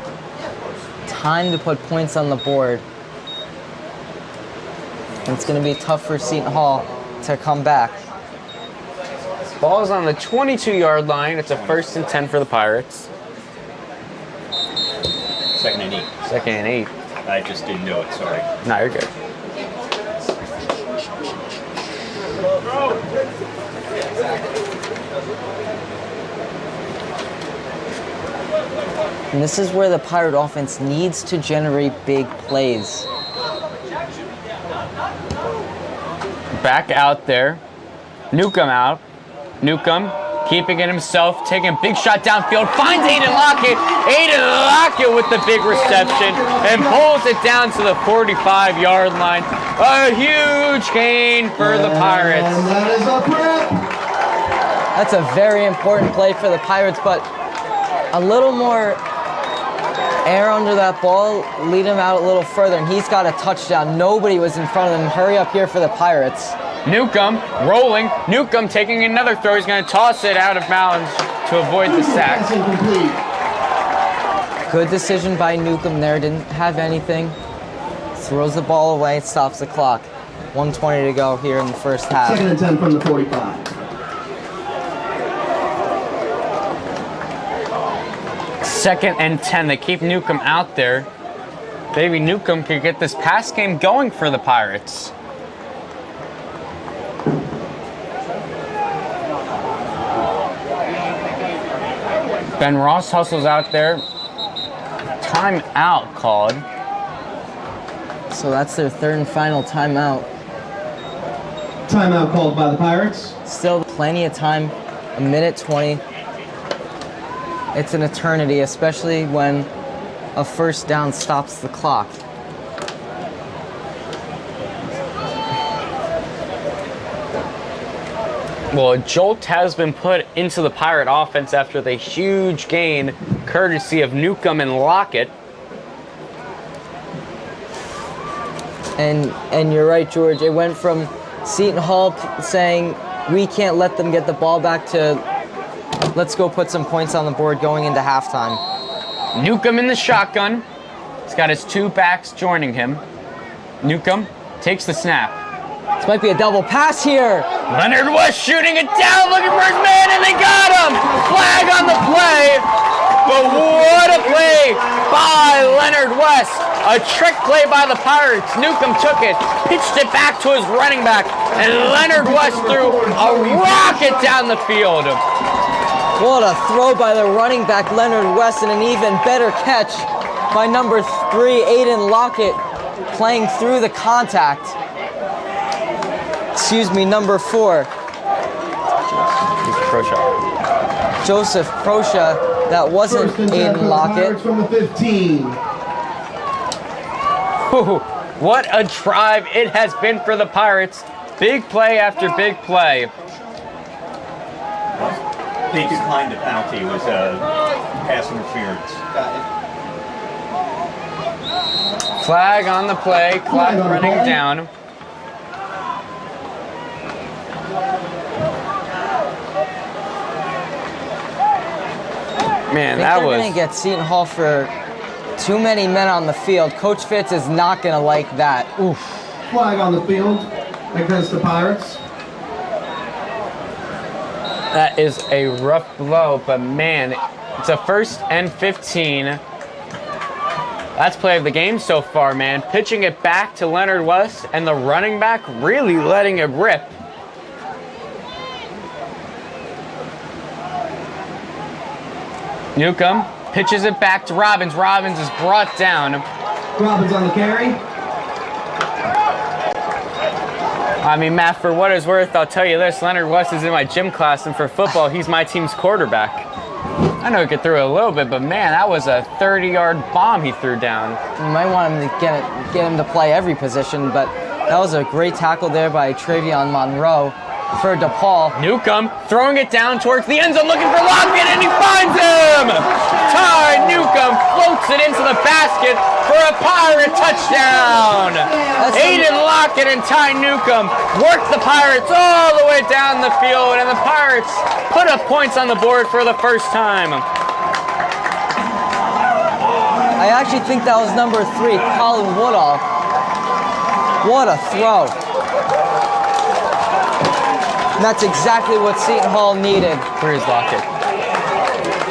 time to put points on the board. And it's going to be tough for Seton Hall to come back. Ball's on the 22-yard line. It's a 1st and 10 for the Pirates. 2nd and 8. 2nd and 8. I just didn't know it, sorry. No, you're good. And this is where the Pirate offense needs to generate big plays. Back out there. Newcomb out. Newcomb keeping it himself, taking a big shot downfield, finds Aiden Lockett. Aiden Lockett with the big reception and pulls it down to the 45-yard line. A huge gain for the Pirates. And that is a prep. That's a very important play for the Pirates, but a little more air under that ball, lead him out a little further, and he's got a touchdown. Nobody was in front of him. Hurry up here for the Pirates. Newcomb rolling. Newcomb taking another throw. He's going to toss it out of bounds to avoid the sack. Good decision by Newcomb there. Didn't have anything. Throws the ball away. Stops the clock. 1:20 to go here in the first half. 2nd and 10 from the 45. Second and 10. They keep Newcomb out there. Maybe Newcomb could get this pass game going for the Pirates. Ben Ross hustles out there. Timeout called. So that's their 3rd and final timeout. Timeout called by the Pirates. Still plenty of time. 1:20. It's an eternity, especially when a first down stops the clock. Well, a jolt has been put into the Pirate offense after the huge gain, courtesy of Newcomb and Lockett. And you're right, George. It went from Seton Hall saying, we can't let them get the ball back, to let's go put some points on the board going into halftime. Newcomb in the shotgun. He's got his 2 backs joining him. Newcomb takes the snap. This might be a double pass here. Leonard West shooting it down, looking for his man, and they got him! Flag on the play, but what a play by Leonard West. A trick play by the Pirates. Newcomb took it, pitched it back to his running back, and Leonard West threw a rocket down the field. What a throw by the running back, Leonard West, and an even better catch by number 3, Aiden Lockett, playing through the contact. Excuse me, number 4. Joseph Proscia. That wasn't Aiden Lockett. From the 15. Ooh, what a drive it has been for the Pirates. Big play after big play. They declined the penalty. It was pass interference. Flag on the play. Clock running down. Man, that was... They're going to get Seton Hall for too many men on the field. Coach Fitz is not going to like that. Oof. Flag on the field against the Pirates. That is a rough blow, but man, it's a 1st and 15. That's play of the game so far, man. Pitching it back to Leonard West, and the running back really letting it rip. Newcomb pitches it back to Robbins. Robbins is brought down. Robbins on the carry. I mean, Matt, for what it's worth, I'll tell you this. Leonard West is in my gym class, and for football, he's my team's quarterback. I know he could throw it a little bit, but man, that was a 30-yard bomb he threw down. You might want him to get him to play every position, but that was a great tackle there by Travion Monroe for DePaul. Newcomb throwing it down towards the end zone, looking for Lockett, and he finds him! Ty Newcomb floats it into the basket for a Pirate touchdown! Aiden Lockett and Ty Newcomb work the Pirates all the way down the field, and the Pirates put up points on the board for the first time. I actually think that was number 3, Colin Woodall. What a throw. And that's exactly what Seton Hall needed. Where's Lockett?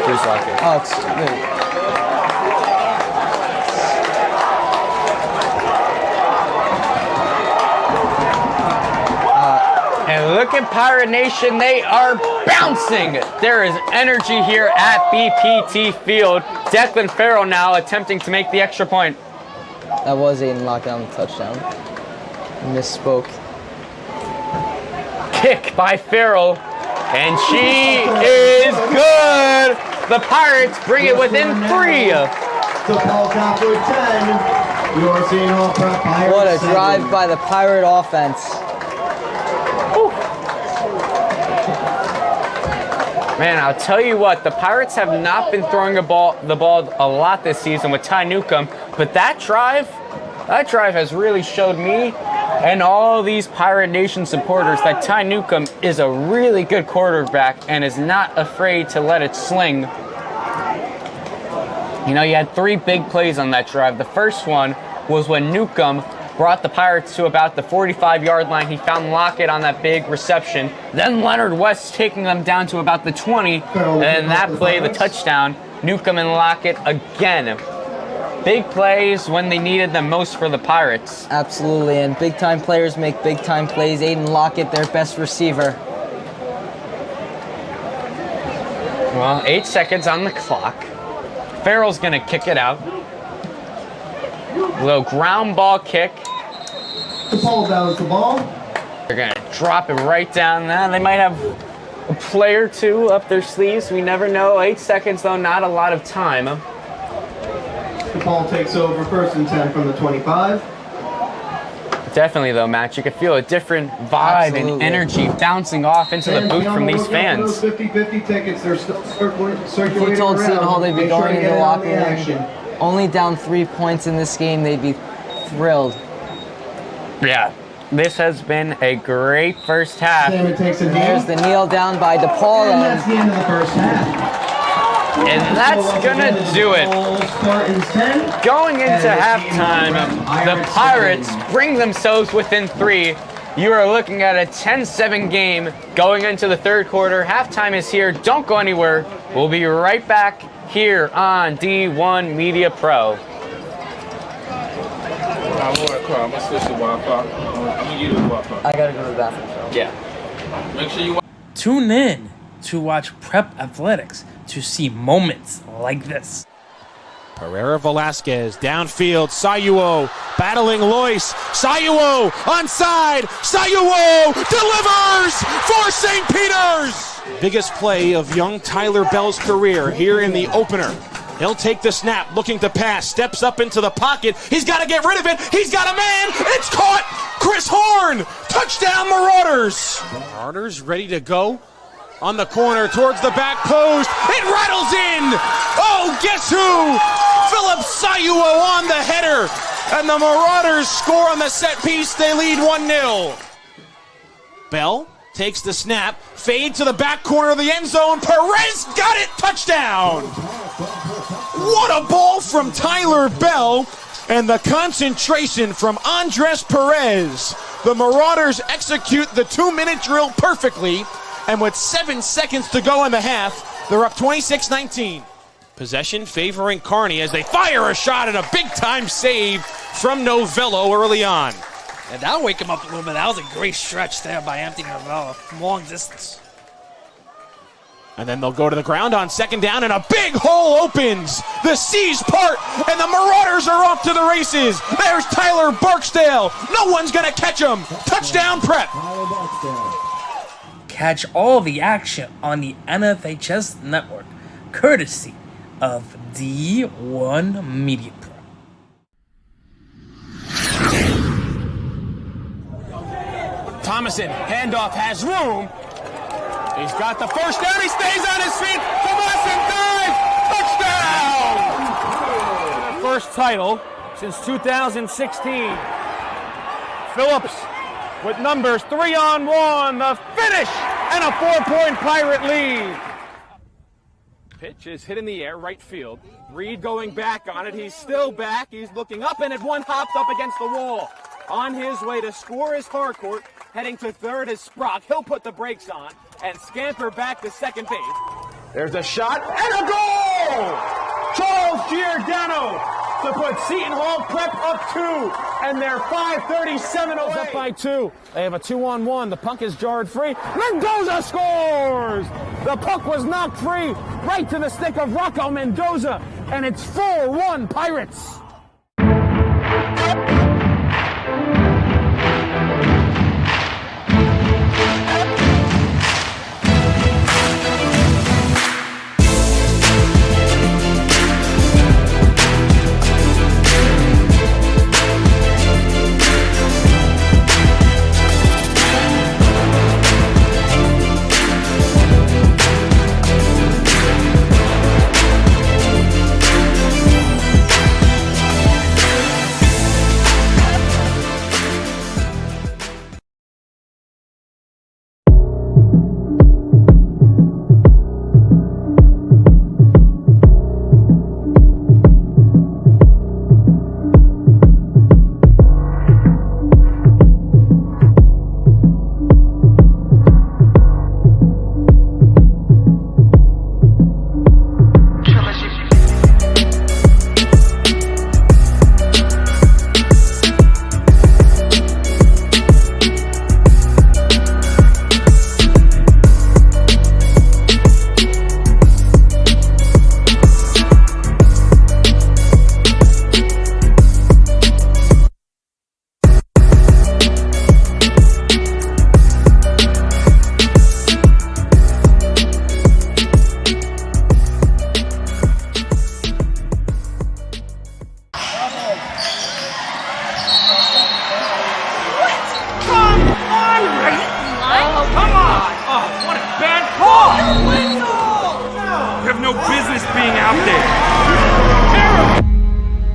Where's Lockett? Oh, it's good. And look at Pirate Nation, they are bouncing. There is energy here at BPT Field. Declan Farrell now attempting to make the extra point. That was Aiden Lockett on the touchdown. Misspoke. Kick by Farrell, and she is good. The Pirates bring it within 3. DePaul top with 10. Your Seton Hall Prep Pirates. What a drive by the Pirate offense. Man, I'll tell you what, the Pirates have not been throwing the ball a lot this season with Ty Newcomb, but that drive has really showed me and all these Pirate Nation supporters that Ty Newcomb is a really good quarterback and is not afraid to let it sling. You know, you had 3 big plays on that drive. The first one was when Newcomb brought the Pirates to about the 45-yard line. He found Lockett on that big reception. Then Leonard West taking them down to about the 20. And that play, the touchdown, Newcomb and Lockett again. Big plays when they needed them most for the Pirates. Absolutely, and big-time players make big-time plays. Aiden Lockett, their best receiver. Well, 8 seconds on the clock. Farrell's going to kick it out. A little ground ball kick. DePaul down the ball. They're going to drop it right down there. They might have a play or two up their sleeves. We never know. 8 seconds, though, not a lot of time. DePaul takes over 1st and 10 from the 25. Definitely, though, Matt, you can feel a different vibe Absolutely. and energy bouncing off into the booth from these fans. 50-50 tickets, they're still circulating If you told Seton Hall they'd be going into the locker action. room only down 3 points in this game, they'd be thrilled. Yeah, this has been a great first half. Salmon takes a knee. There's the kneel down by DePaul. And that's the end of the first half. And that's gonna do it. Going into halftime, the Pirates bring themselves within 3. You are looking at a 10-7 game going into the 3rd quarter. Halftime is here. Don't go anywhere. We'll be right back here on D1 Media Pro. I'm gonna switch to Wi-Fi. You use Wi-Fi. I gotta go to the bathroom. Yeah. Make sure you. Tune in to watch Prep Athletics to see moments like this. Pereira Velasquez downfield. Sayuo battling Lois. Sayuo onside. Sayuo delivers for St. Peter's. Biggest play of young Tyler Bell's career here in the opener. He'll take the snap, looking to pass, steps up into the pocket. He's got to get rid of it. He's got a man. It's caught. Chris Horn. Touchdown Marauders. Marauders ready to go on the corner towards the back post. It rattles in. Oh, guess who? Philip Sayuo on the header. And the Marauders score on the set piece. They lead 1-0. Bell takes the snap. Fade to the back corner of the end zone. Perez got it. Touchdown. What a ball from Tyler Bell. And the concentration from Andres Perez. The Marauders execute the 2-minute drill perfectly. And with 7 seconds to go in the half, they're up 26-19. Possession favoring Kearney as they fire a shot and a big-time save from Novello early on. And that'll wake him up a little bit. That was a great stretch there by Anthony Novello from long distance. And then they'll go to the ground on second down, and a big hole opens. The seas part, and the Marauders are off to the races. There's Tyler Barksdale. No one's going to catch him. Touchdown Prep. Catch all the action on the NFHS network, courtesy of D1 Media Pro. Thomason, handoff, has room. He's got the first down. He stays on his feet. Thomason dives. Touchdown! First title since 2016. Phillips with numbers 3-on-1, the finish, and a 4-point Pirate lead. Pitch is hit in the air, right field. Reed going back on it. He's still back. He's looking up, and it one hopped up against the wall. On his way to score is Harcourt. Heading to third is Sprock. He'll put the brakes on and scamper back to second base. There's a shot and a goal! Charles Giordano to put Seton Hall Prep up 2, and they're 5:37 away. Up by 2. They have a 2-on-1. The puck is jarred free. Mendoza scores! The puck was knocked free right to the stick of Rocco Mendoza, and it's 4-1 Pirates.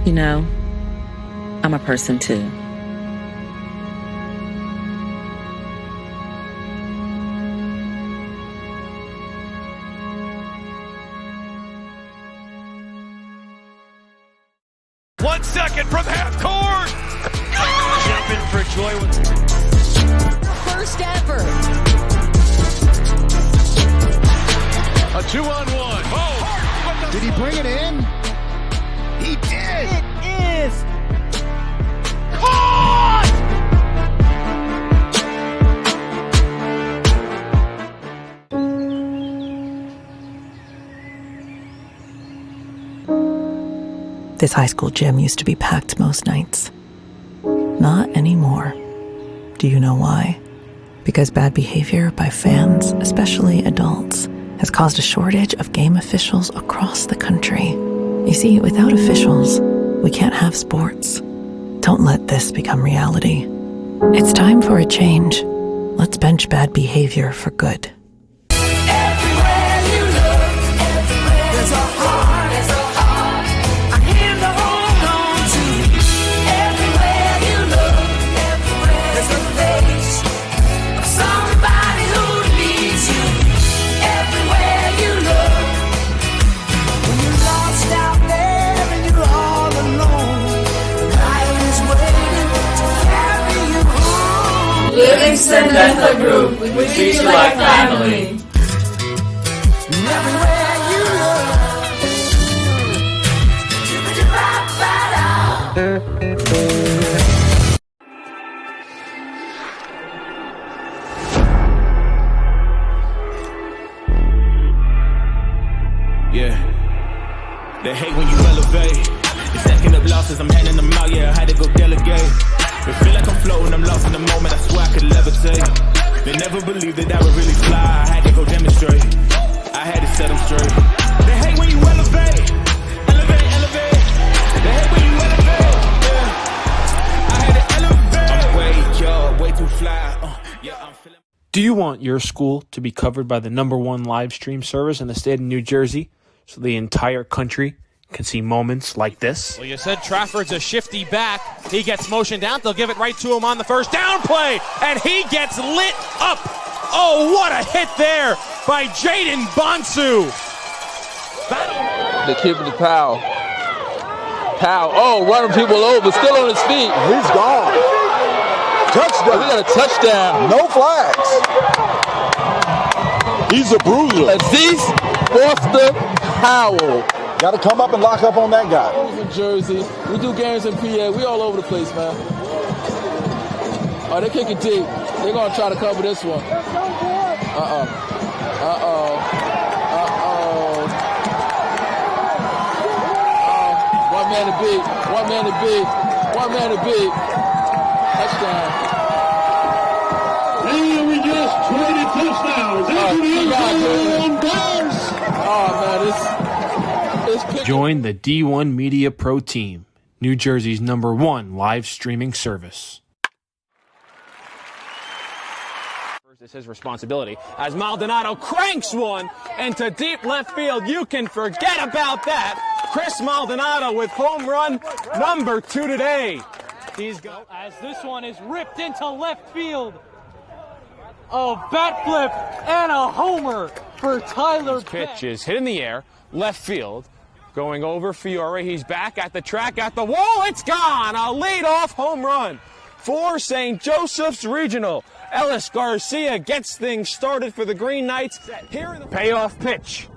You know, I'm a person too. One second from half court. Jumping for joy. First ever. A 2-on-1. Oh, did he bring it in? He did. It is caught. This high school gym used to be packed most nights. Not anymore. Do you know why? Because bad behavior by fans, especially adults, has caused a shortage of game officials across the country. You see, without officials, we can't have sports. Don't let this become reality. It's time for a change. Let's bench bad behavior for good. 100% Delta Group. We treat you like family. Yeah, they hate when you elevate. You're stacking up losses, I'm handing them out. Yeah, I had to go delegate. It feel like I'm floating, I'm lost in the moment. I swear I could levitate. They never believed that I would really fly. I had to go demonstrate. I had to set them straight. They hate when you elevate, elevate, elevate. They hate when you elevate. Yeah, I had to elevate. I'm way too fly. Yeah, I'm feeling. Do you want your school to be covered by the #1 live stream service in the state of New Jersey so the entire country can see moments like this? Well, you said Trafford's a shifty back. He gets motioned down. They'll give it right to him on the first down play, and he gets lit up. Oh, what a hit there by Jaden Bonsu. The kid with the Powell. Oh, running people over, still on his feet. He's gone. Touchdown. We got a touchdown. No flags. He's a bruiser. Aziz Foster Powell. Got to come up and lock up on that guy. In Jersey. We do games in PA. We all over the place, man. Oh, they kick it deep. They're going to try to cover this one. One man to beat. One man to beat. One man to beat. Touchdown. And we just traded touchdowns. Oh, man, it's Join the D1 Media Pro Team, New Jersey's #1 live streaming service. It's his responsibility as Maldonado cranks one into deep left field. You can forget about that. Chris Maldonado with home run #2 today. He's got as this one is ripped into left field. A bat flip and a homer for Tyler. Pitch is hit in the air, left field. Going over Fiore, he's back at the track, at the wall, it's gone! A leadoff home run for St. Joseph's Regional. Ellis Garcia gets things started for the Green Knights. Here in the payoff pitch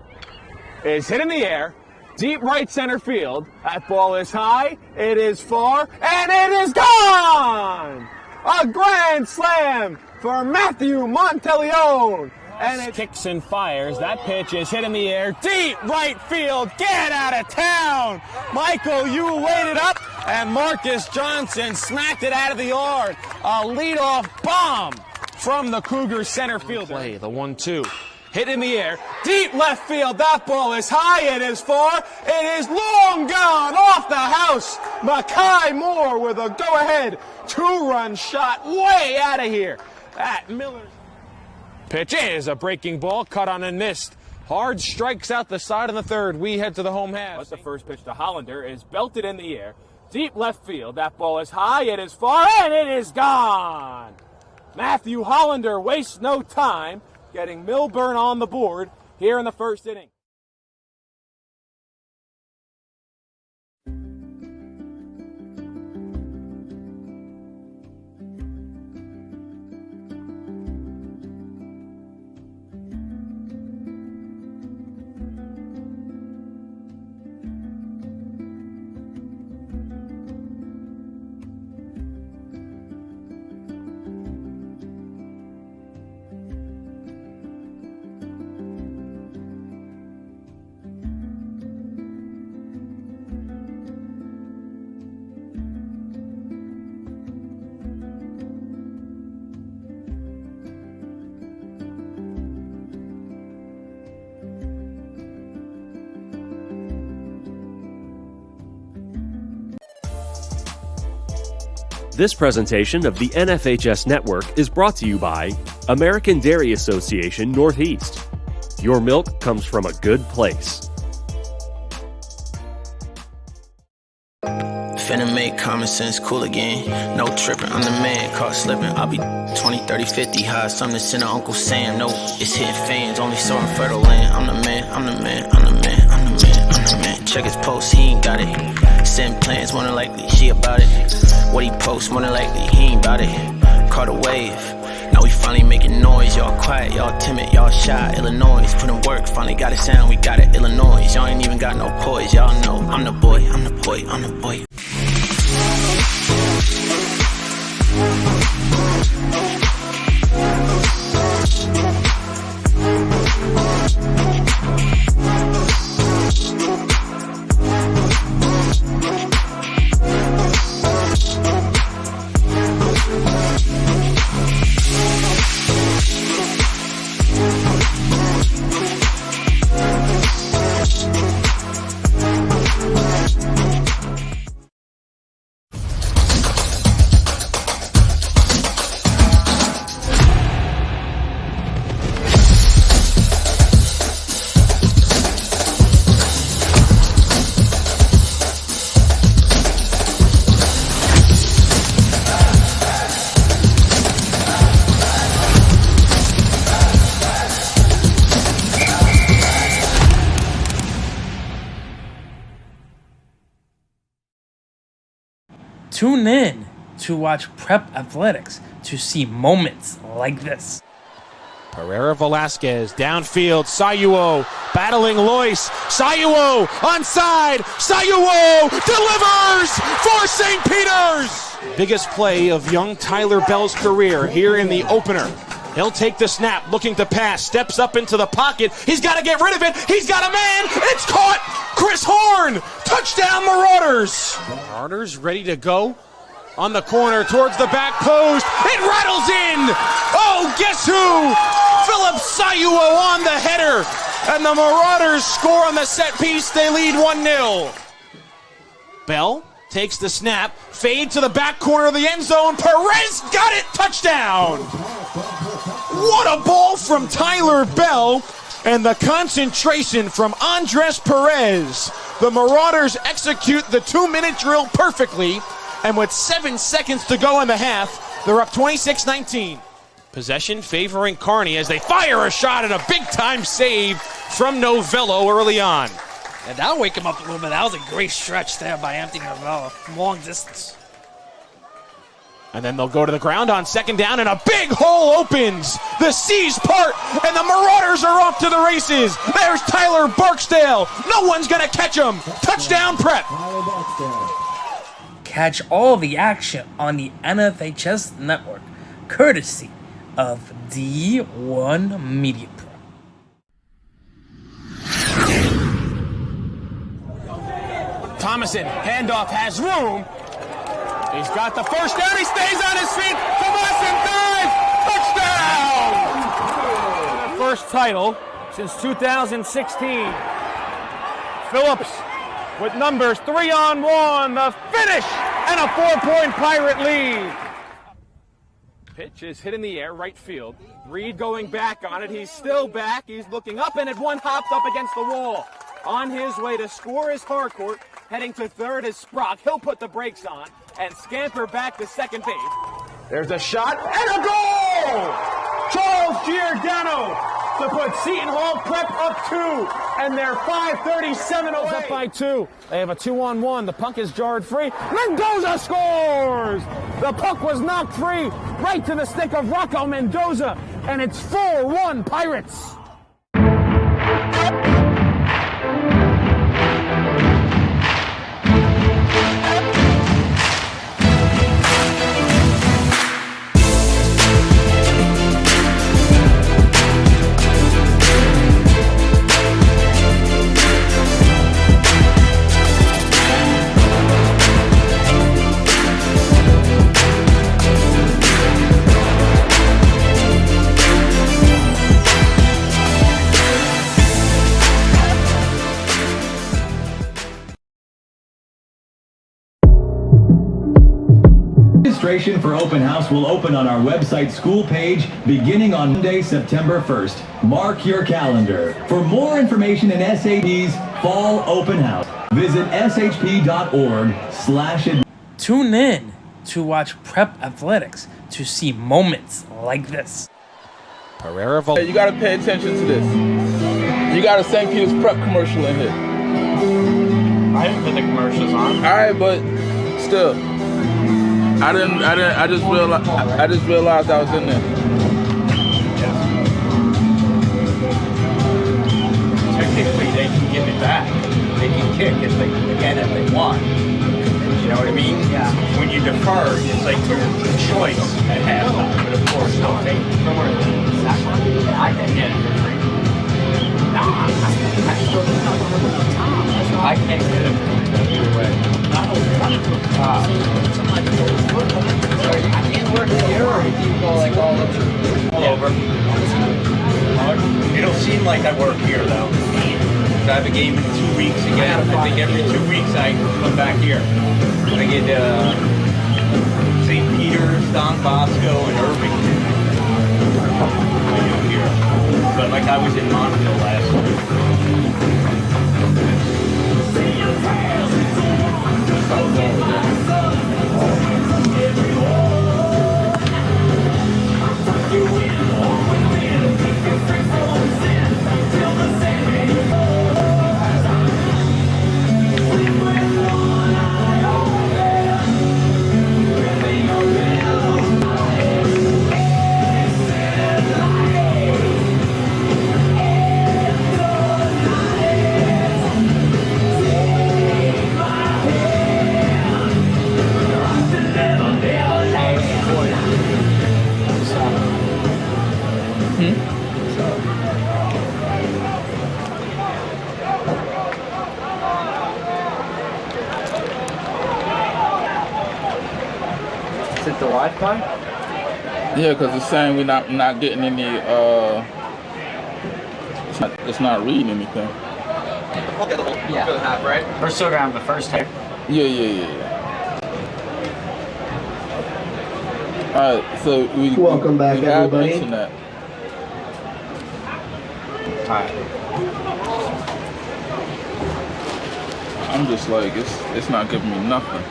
is hit in the air, deep right center field. That ball is high, it is far, and it is gone! A grand slam for Matthew Monteleone. And it kicks and fires. That pitch is hit in the air. Deep right field. Get out of town. Michael, you laid it up. And Marcus Johnson smacked it out of the yard. A leadoff bomb from the Cougars center fielder. Play the 1-2. Hit in the air. Deep left field. That ball is high. It is far. It is long gone off the house. Makai Moore with a go-ahead 2-run shot way out of here at Miller. Pitch is a breaking ball, cut on and missed. Hard strikes out the side of the third. We head to the home half. But the first pitch to Hollander is belted in the air. Deep left field. That ball is high, it is far, and it is gone. Matthew Hollander wastes no time getting Milburn on the board here in the first inning. This presentation of the NFHS Network is brought to you by American Dairy Association Northeast. Your milk comes from a good place. Finna make common sense cool again. No tripping, I'm the man, caught slipping. I'll be 20, 30, 50 high. Something to send to Uncle Sam. No, it's hitting fans, only sowing fertile land. I'm the man, I'm the man, I'm the man, I'm the man, I'm the man. Check his post, he ain't got it. Send plans, more than likely, she about it. What he posts, more than likely, he ain't about it. Caught a wave, Now we finally making noise. Y'all quiet, y'all timid, y'all shy. Illinois, put in work, finally got it sound. We got it, Illinois. Y'all ain't even got no poise. Y'all know I'm the boy, I'm the boy, I'm the boy. Tune in to watch Prep Athletics to see moments like this. Pereira Velasquez downfield. Sayuo battling Lois. Sayuo onside. Sayuo delivers for St. Peter's. Biggest play of young Tyler Bell's career here in the opener. He'll take the snap, looking to pass, steps up into the pocket. He's got to get rid of it. He's got a man. It's caught. Chris Horn. Touchdown Marauders. Marauders ready to go. On the corner towards the back post. It rattles in. Oh, guess who? Philip Sayuo on the header. And the Marauders score on the set piece. They lead 1-0. Bell takes the snap. Fade to the back corner of the end zone. Perez got it. Touchdown. What a ball from Tyler Bell. And the concentration from Andres Perez. The Marauders execute the 2-minute drill perfectly. And with 7 seconds to go in the half, they're up 26-19. Possession favoring Kearney as they fire a shot and a big-time save from Novello early on. And that'll wake him up a little bit. That was a great stretch there by Anthony Novello. Long distance. And then they'll go to the ground on second down, and a big hole opens. The seas part, and the Marauders are off to the races. There's Tyler Barksdale. No one's going to catch him. Touchdown Prep. Catch all the action on the NFHS network, courtesy of D1 Media Pro. Thomason, handoff, has room. He's got the first down. He stays on his feet. Thomason dives. Touchdown! First title since 2016. Phillips with numbers 3-on-1, the finish, and a 4-point Pirate lead. Pitch is hit in the air, right field. Reed going back on it. He's still back. He's looking up, and it one hops up against the wall. On his way to score is Harcourt. Heading to third is Sprock. He'll put the brakes on and scamper back to second base. There's a shot and a goal! Charles Giordano to put Seton Hall Prep up 2, and they're 5:37 away. Up by 2. They have a 2-on-1. The puck is jarred free. Mendoza scores! The puck was knocked free right to the stick of Rocco Mendoza, and it's 4-1 Pirates. Registration for open house will open on our website school page beginning on Monday, September 1st. Mark your calendar. For more information in SAP's Fall Open House, visit shp.org/. Tune in to watch Prep Athletics to see moments like this. Pereira. You got to pay attention to this. You got a St. Peter's Prep commercial in here. I didn't put the commercials on. All right, but still. I just realized I was in there. give it back. They can kick if they want. You know what I mean? Yeah. When you defer, it's like your choice at halftime. But of course, don't take it from where I can get it for free. I can't get it either way. I can't work here, or do you go like all over? It'll seem like I work here though. I have a game in 2 weeks again. I think every 2 weeks I come back here. I get St. Peter's, Don Bosco, and Irvington. I do here. But like I was in Montville last week. Is it the Wi-Fi? Yeah, because it's saying we're not getting any. It's not reading anything. Yeah. For the half, right? We're still around the first half. Yeah. All right, so Welcome back, we have everybody. internet. All right. I'm just like it's not giving me nothing.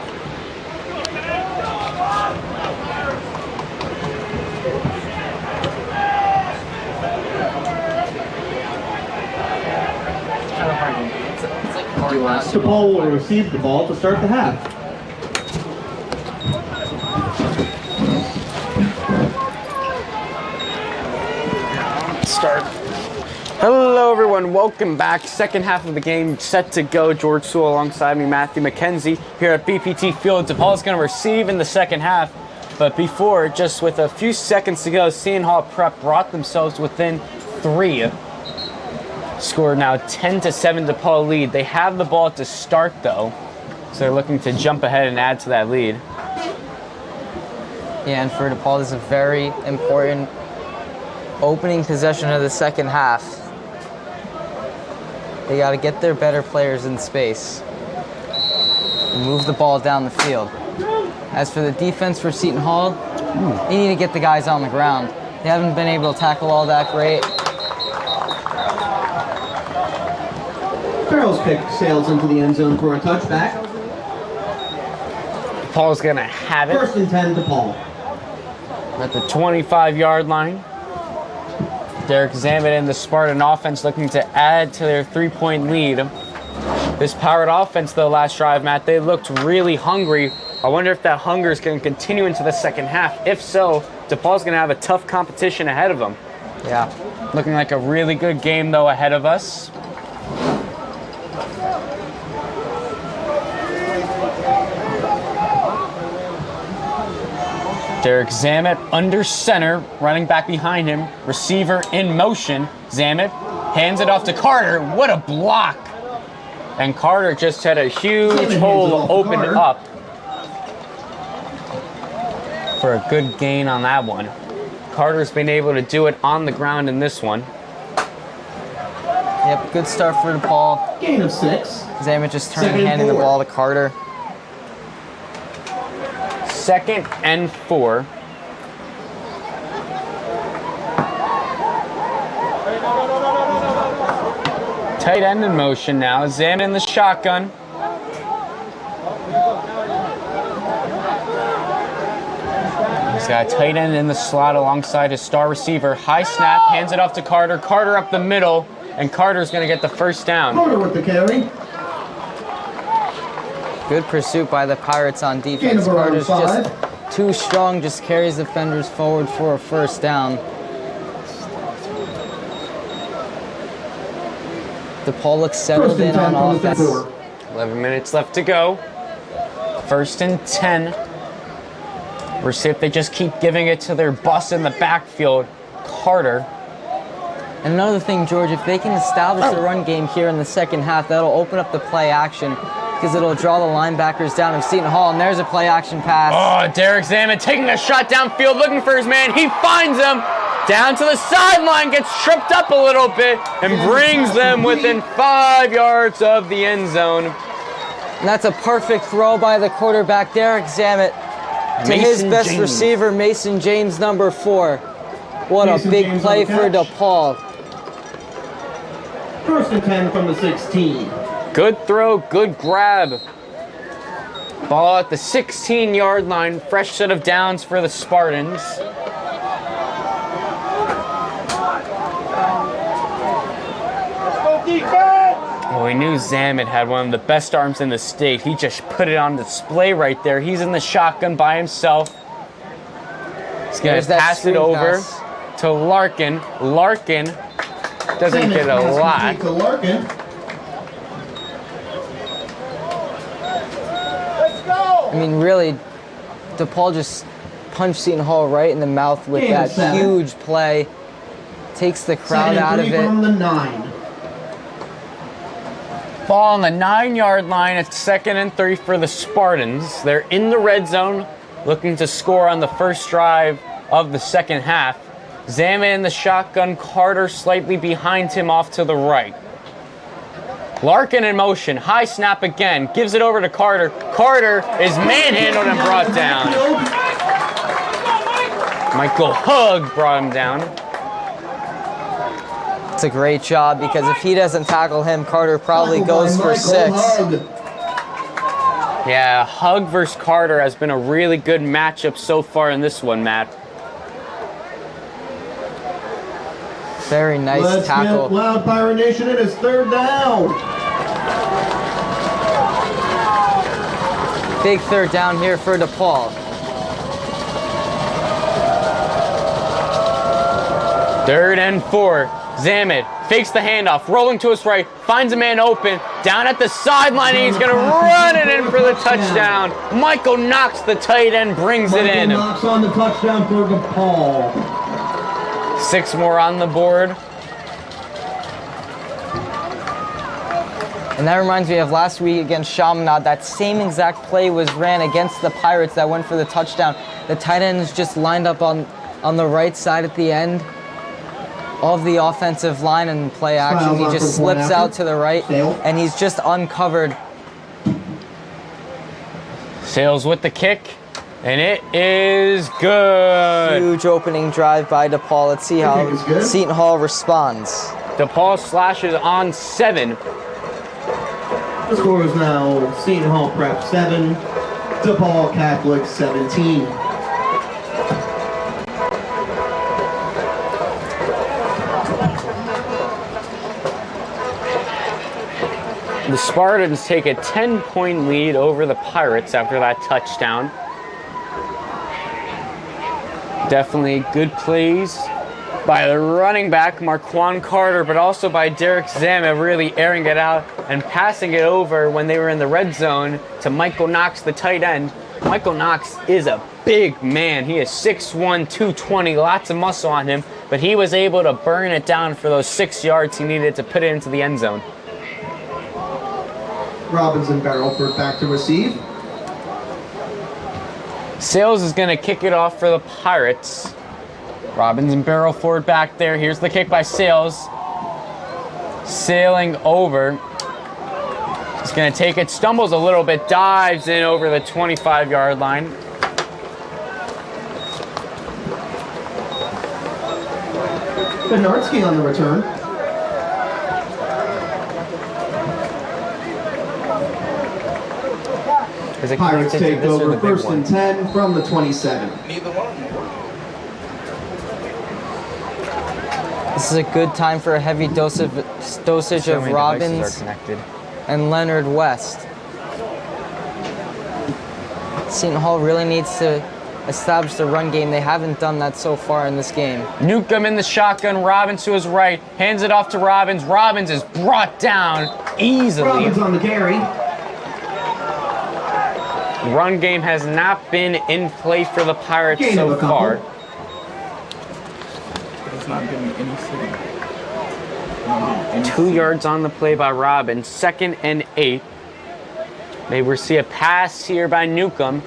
DePaul will receive the ball to start the half. Start. Hello everyone, welcome back. Second half of the game set to go. George Sewell alongside me, Matthew McKenzie here at BPT Field. DePaul's going to receive in the second half. But before, just with a few seconds to go, Seton Hall Prep brought themselves within 3. Score now 10-7 DePaul lead. They have the ball to start though, so they're looking to jump ahead and add to that lead. Yeah, and for DePaul, this is a very important opening possession of the second half. They got to get their better players in space and move the ball down the field. As for the defense for Seton Hall, they need to get the guys on the ground. They haven't been able to tackle all that great. Farrell's kick sails into the end zone for a touchback. DePaul's gonna have it. 1st and 10 DePaul. At the 25-yard line. Derek Zammit and the Spartan offense looking to add to their 3-point lead. This powered offense, though, last drive, Matt, they looked really hungry. I wonder if that hunger is going to continue into the second half. If so, DePaul's going to have a tough competition ahead of them. Yeah. Looking like a really good game, though, ahead of us. Derek Zammit under center, running back behind him. Receiver in motion. Zammit hands it off to Carter. What a block! And Carter just had a huge hole opened up for a good gain on that one. Carter's been able to do it on the ground in this one. Yep, good start for DePaul. Gain of 6. Zammit just handing the ball to Carter. 2nd and 4. Tight end in motion now. Zammit in the shotgun. He's got a tight end in the slot alongside his star receiver. High snap, hands it off to Carter. Carter up the middle, and Carter's going to get the first down. Carter with the carry. Good pursuit by the Pirates on defense. Carter's just too strong, just carries defenders forward for a first down. DePaul looks settled in on offense. 11 minutes left to go. 1st and 10. We'll see if they just keep giving it to their bus in the backfield, Carter. And another thing, George, if they can establish the run game here in the second half, that'll open up the play action because it'll draw the linebackers down of Seton Hall, and there's a play action pass. Oh, Derek Zaman taking a shot downfield, looking for his man. He finds him down to the sideline, gets tripped up a little bit, and brings them within 5 yards of the end zone. And that's a perfect throw by the quarterback, Derek Zammit, to his best receiver, Mason James, number 4. What a big play for DePaul. 1st and 10 from the 16. Good throw, good grab. Ball at the 16-yard line. Fresh set of downs for the Spartans. Well, we knew Zammit had one of the best arms in the state. He just put it on display right there. He's in the shotgun by himself. He's going to pass it over to Larkin. Larkin doesn't get a lot. I mean, really, DePaul just punched Seton Hall right in the mouth with that huge play. Takes the crowd out of it. From the 9. Ball on the 9-yard line. It's 2nd and 3 for the Spartans. They're in the red zone, looking to score on the first drive of the second half. Zammit in the shotgun, Carter slightly behind him off to the right. Larkin in motion, high snap again, gives it over to Carter. Carter is manhandled and brought down. Michael Hug brought him down. It's a great job because if he doesn't tackle him, Carter probably goes for 6. Yeah, Hug versus Carter has been a really good matchup so far in this one, Matt. Very nice tackle. Get loud, Pirate Nation. It is 3rd down. Big 3rd down here for DePaul. 3rd and 4. Zammit fakes the handoff, rolling to his right, finds a man open, down at the sideline, and he's going to run it in for the touchdown. Michael Knox, the tight end, brings it in. Knox on the touchdown for DePaul. 6 more on the board. And that reminds me of last week against Chaminade. That same exact play was ran against the Pirates that went for the touchdown. The tight end is just lined up on the right side at the end of the offensive line and play action. He just slips out to the right, and he's just uncovered. Sales with the kick, and it is good. Huge opening drive by DePaul. Let's see how Seton Hall responds. DePaul slashes on 7. The score is now Seton Hall Prep 7, DePaul Catholic 17. The Spartans take a 10-point lead over the Pirates after that touchdown. Definitely good plays by the running back, Marquand Carter, but also by Derek Zammit really airing it out and passing it over when they were in the red zone to Michael Knox, the tight end. Michael Knox is a big man. He is 6'1", 220, lots of muscle on him, but he was able to burn it down for those 6 yards he needed to put it into the end zone. Robinson Barrelford back to receive. Sales is going to kick it off for the Pirates. Robbins and Barrelford back there. Here's the kick by Sales. Sailing over. He's going to take it, stumbles a little bit, dives in over the 25-yard line. Bednarski on the return. Pirates take over 1st and 10 from the 27. Neither one. This is a good time for a heavy dosage of Robbins and Leonard West. Seton Hall really needs to establish the run game. They haven't done that so far in this game. Newcomb in the shotgun. Robbins to his right. Hands it off to Robbins. Robbins is brought down easily. Robbins on the carry. Run game has not been in play for the Pirates so far. It's not giving any signal. 2 yards on the play by Robbins. 2nd and 8. Maybe we'll see a pass here by Newcomb.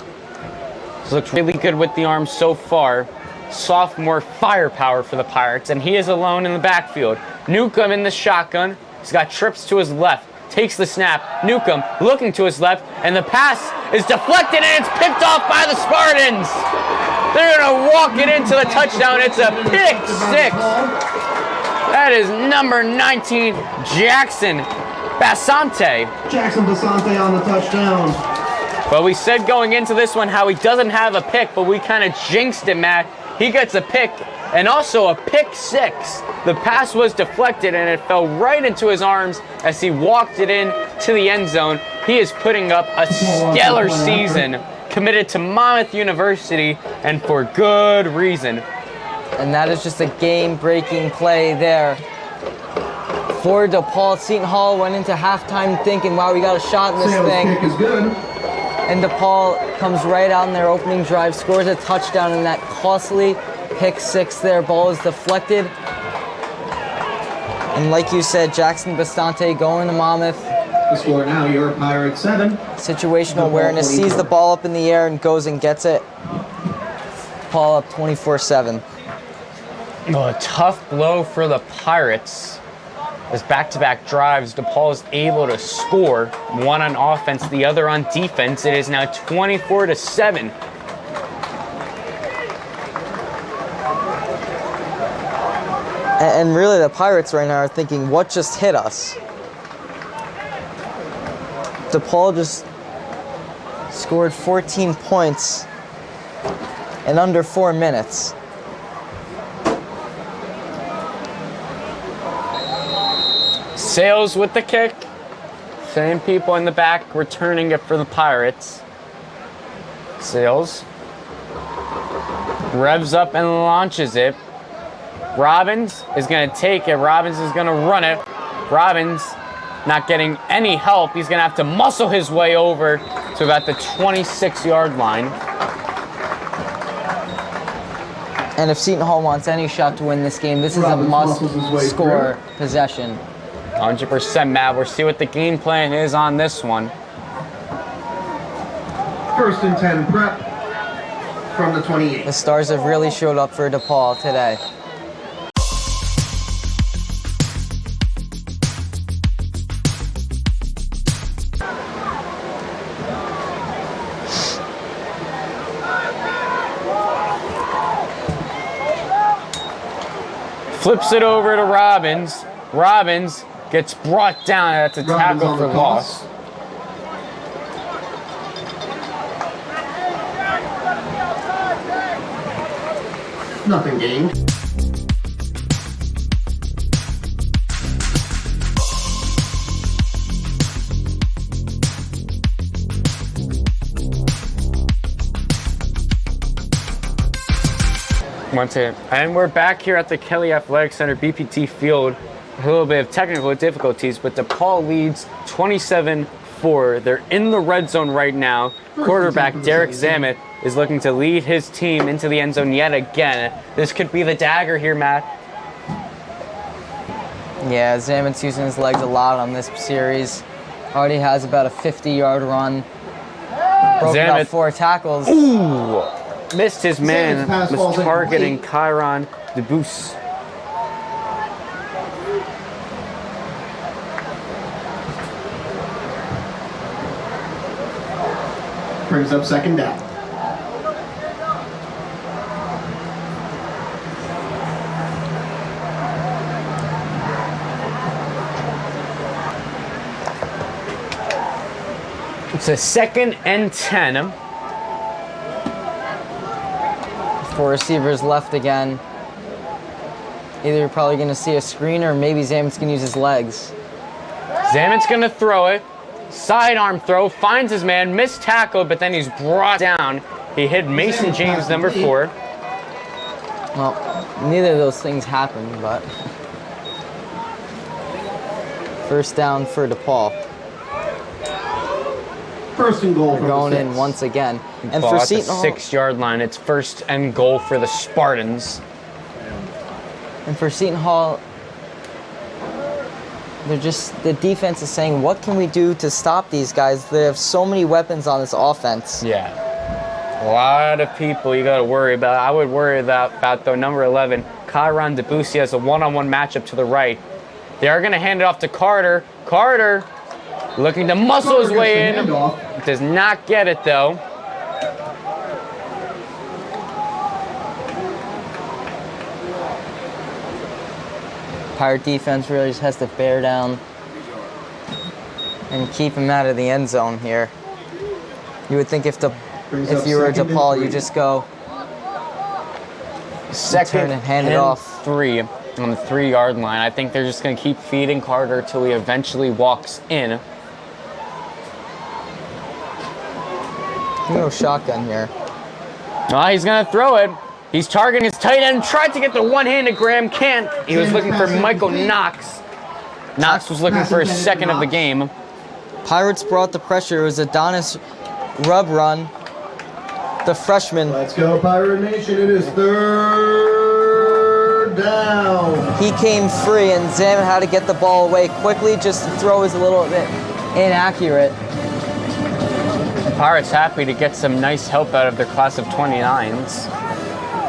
This looks really good with the arm so far. Sophomore firepower for the Pirates, and he is alone in the backfield. Newcomb in the shotgun. He's got trips to his left. Takes the snap. Newcomb looking to his left, and the pass is deflected, and it's picked off by the Spartans. They're going to walk it into the touchdown. It's a pick 6. That is number 19, Jackson Basante. Jackson Basante on the touchdown. Well, we said going into this one how he doesn't have a pick, but we kind of jinxed it, Matt. He gets a pick and also a pick 6. The pass was deflected and it fell right into his arms as he walked it in to the end zone. He is putting up a stellar season, committed to Monmouth University, and for good reason. And that is just a game-breaking play there for DePaul. Seton Hall went into halftime thinking, wow, we got a shot in this thing. Kick is good. And DePaul comes right out in their opening drive, scores a touchdown in that costly pick 6 there. Ball is deflected. And like you said, Jackson Basante going to Monmouth. The score now, your Pirates 7. Situational awareness, sees the ball up in the air and goes and gets it. Paul up 24-7. Oh, a tough blow for the Pirates. As back-to-back drives, DePaul is able to score, one on offense, the other on defense. It is now 24-7. And really, the Pirates right now are thinking, what just hit us? DePaul just scored 14 points in under 4 minutes. Sales with the kick. Same people in the back returning it for the Pirates. Sales revs up and launches it. Robbins is going to take it. Robbins is going to run it. Robbins not getting any help. He's going to have to muscle his way over to about the 26-yard line. And if Seton Hall wants any shot to win this game, this is a must-score possession. 100%, Matt. We'll see what the game plan is on this one. 1st and 10 prep from the 28. The Stars have really showed up for DePaul today. Flips it over to Robbins. Robbins gets brought down. That's a tackle for loss. Nothing gained. And we're back here at the Kelly Athletic Center, BPT Field. A little bit of technical difficulties, but DePaul leads 27-4. They're in the red zone right now. Quarterback Derek Zamet is looking to lead his team into the end zone yet again. This could be the dagger here, Matt. Yeah, Zamet's using his legs a lot on this series. Already has about a 50-yard run. Broke about 4 tackles. Ooh! Missed his man. Was targeting Kyron DeBoos. Brings up 2nd down. It's a 2nd and 10. 4 receivers left again. Either you're probably going to see a screen or maybe Zamet's going to use his legs. Zamet's going to throw it. Sidearm throw. Finds his man. Missed tackle, but then he's brought down He hit Mason James, number 4. Well, neither of those things happened, but first down for DePaul. First and goal. Going in once again. And Ball for at the Seton Hall, 6-yard line, it's first and goal for the Spartans. And for Seton Hall, the defense is saying, what can we do to stop these guys? They have so many weapons on this offense. Yeah. A lot of people you got to worry about. I would worry about though, number 11, Kyron Debussy has a one-on-one matchup to the right. They are going to hand it off to Carter. Carter looking to muscle his way in. Does not get it, though. Pirate defense really just has to bear down and keep him out of the end zone here. You would think if you were DePaul, you just go second and hand it off. 3 on the 3-yard line. I think they're just going to keep feeding Carter till he eventually walks in. No shotgun here. Oh, he's going to throw it. He's targeting his tight end. Tried to get the one-handed Graham. Can't. He was looking for Michael Knox. Knox was looking for his second of the game. Pirates brought the pressure. It was Adonis rub run. The freshman. Let's go, Pirate Nation. It is third down. He came free, and Zaman had to get the ball away quickly. Just the throw was a little bit inaccurate. Pirates happy to get some nice help out of their class of 29s.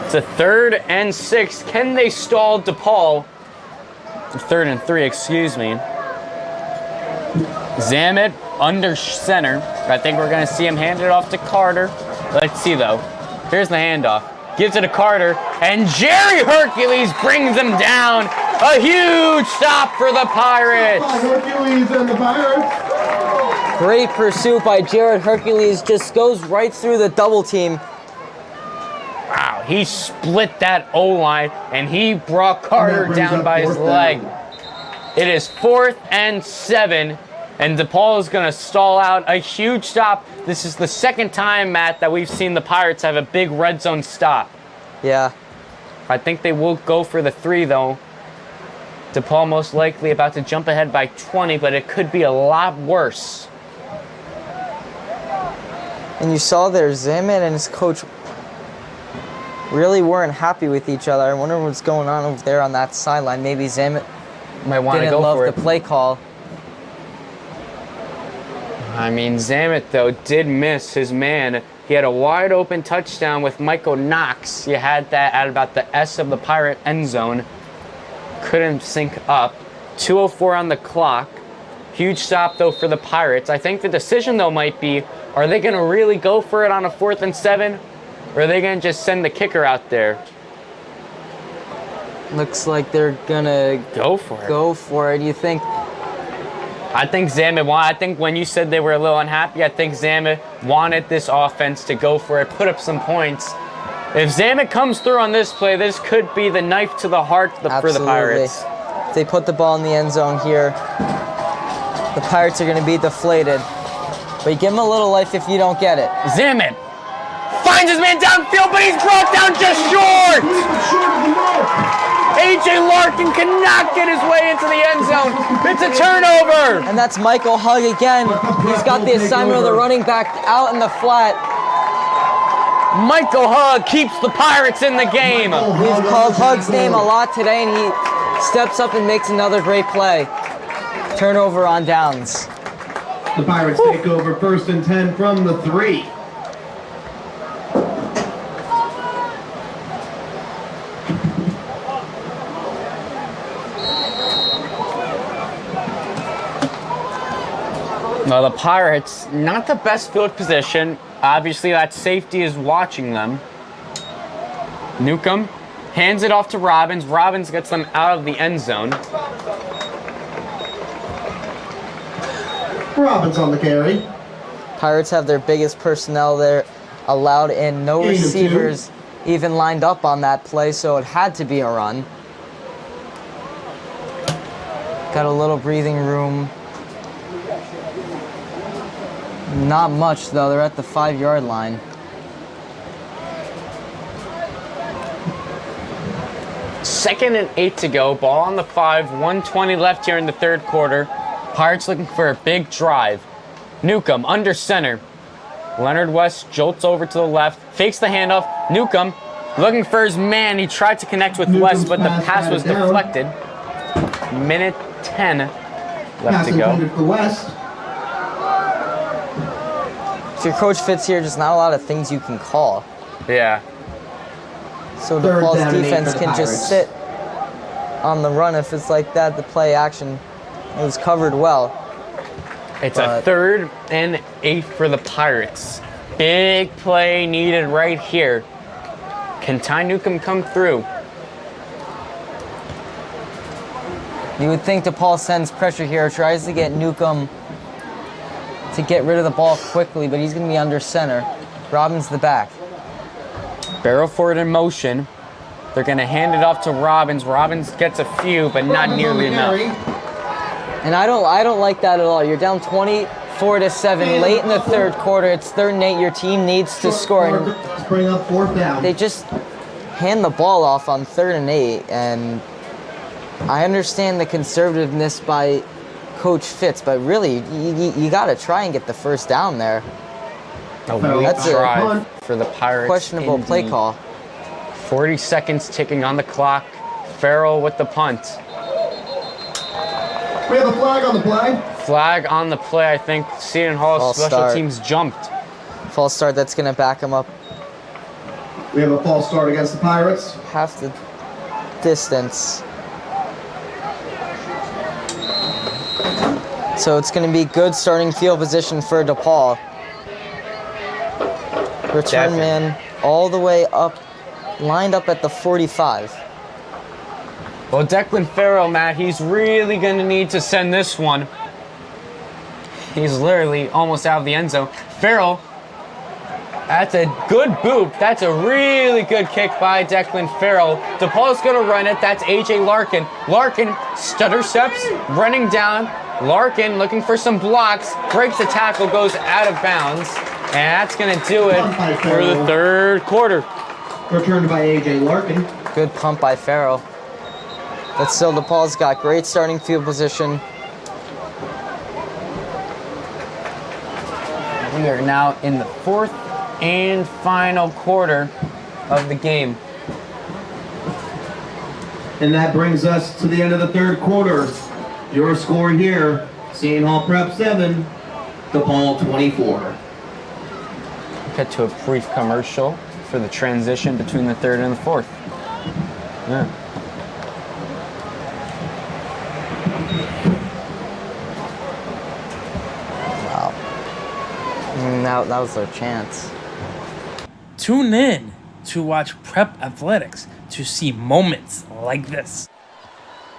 It's a 3rd and 6. Can they stall DePaul? 3rd and 3, excuse me. Zamet under center. I think we're going to see him hand it off to Carter. Let's see, though. Here's the handoff. Gives it to Carter. And Jerry Hercules brings him down. A huge stop for the Pirates. Hercules and the Pirates. Great pursuit by Jared Hercules. Just goes right through the double team. Wow, he split that O-line, and he brought Carter down by his leg. It is 4th and 7, and DePaul is going to stall out a huge stop. This is the second time, Matt, that we've seen the Pirates have a big red zone stop. Yeah. I think they will go for the 3, though. DePaul most likely about to jump ahead by 20, but it could be a lot worse. And you saw there, Zaman and his coach really weren't happy with each other. I wonder what's going on over there on that sideline. Maybe Zaman might want to didn't go love for the it. play call. I mean, Zamet, though, did miss his man. He had a wide open touchdown with Michael Knox. You had that at about the S of the Pirate end zone. Couldn't sync up. 2:04 on the clock. Huge stop, though, for the Pirates. I think the decision, though, might be, are they going to really go for it on a 4th and 7? Or are they going to just send the kicker out there? Looks like they're going to go for it. Go for it. You think? I think Zamet wanted, I think when you said they were a little unhappy, I think Zamet wanted this offense to go for it, put up some points. If Zamet comes through on this play, this could be the knife to the heart for the Pirates. If they put the ball in the end zone here, the Pirates are going to be deflated. But you give them a little life if you don't get it. Zamet finds his man downfield, but he's brought down just short. A.J. Larkin cannot get his way into the end zone. It's a turnover. And that's Michael Hugg again. He's got the assignment of the running back out in the flat. Michael Hugg keeps the Pirates in the game. We've called Hugg's name a lot today, and he steps up and makes another great play. Turnover on downs. The Pirates take over 1st and 10 from the 3. Now the Pirates, not the best field position. Obviously that safety is watching them. Newcomb hands it off to Robbins. Robbins gets them out of the end zone. Robbins on the carry. Pirates have their biggest personnel there allowed in. No receivers even lined up on that play, so it had to be a run. Got a little breathing room. Not much, though. They're at the 5-yard line. 2nd and 8 to go. Ball on the 5. 1:20 left here in the third quarter. Pirates looking for a big drive. Newcomb under center. Leonard West jolts over to the left. Fakes the handoff. Newcomb looking for his man. He tried to connect with West, but the pass was deflected. Minute 10 left to go. For West. If your coach Fitz here, just not a lot of things you can call. Yeah. So DePaul's defense can just sit on the run if it's like that. The play action, it was covered well. It's a 3rd and 8 for the Pirates. Big play needed right here. Can Ty Newcomb come through? You would think DePaul sends pressure here, tries to get Newcomb to get rid of the ball quickly, but he's going to be under center. Robbins the back. Barrel forward in motion. They're going to hand it off to Robbins. Robbins gets a few, but not nearly enough. And I don't like that at all. You're down 24-7 late in the third quarter. It's 3rd and 8. Your team needs to score. Let's bring up 4th down. They just hand the ball off on 3rd and 8, and I understand the conservativeness by Coach Fitz, but really, you got to try and get the 1st down there. That's a drive for the Pirates. Questionable play call. 40 seconds ticking on the clock. Farrell with the punt. We have a flag on the play. Flag on the play. I think Seton Hall's special teams jumped. False start. That's going to back him up. We have a false start against the Pirates. Half the distance. So it's going to be good starting field position for DePaul. Return man all the way up, lined up at the 45. Well, Declan Farrell, Matt, he's really going to need to send this one. He's literally almost out of the end zone. Farrell, that's a good boot. That's a really good kick by Declan Farrell. DePaul's going to run it. That's A.J. Larkin. Larkin, stutter steps, running down. Larkin looking for some blocks, breaks the tackle, goes out of bounds. And that's going to do it for the third quarter. Returned by A.J. Larkin. Good pump by Farrell. But still, DePaul's got great starting field position. We are now in the 4th and final quarter of the game. And that brings us to the end of the third quarter. Your score here, Seton Hall Prep 7, DePaul 24. Cut to a brief commercial for the transition between the 3rd and the 4th. Yeah. Wow. That was their chance. Tune in to watch Prep Athletics to see moments like this.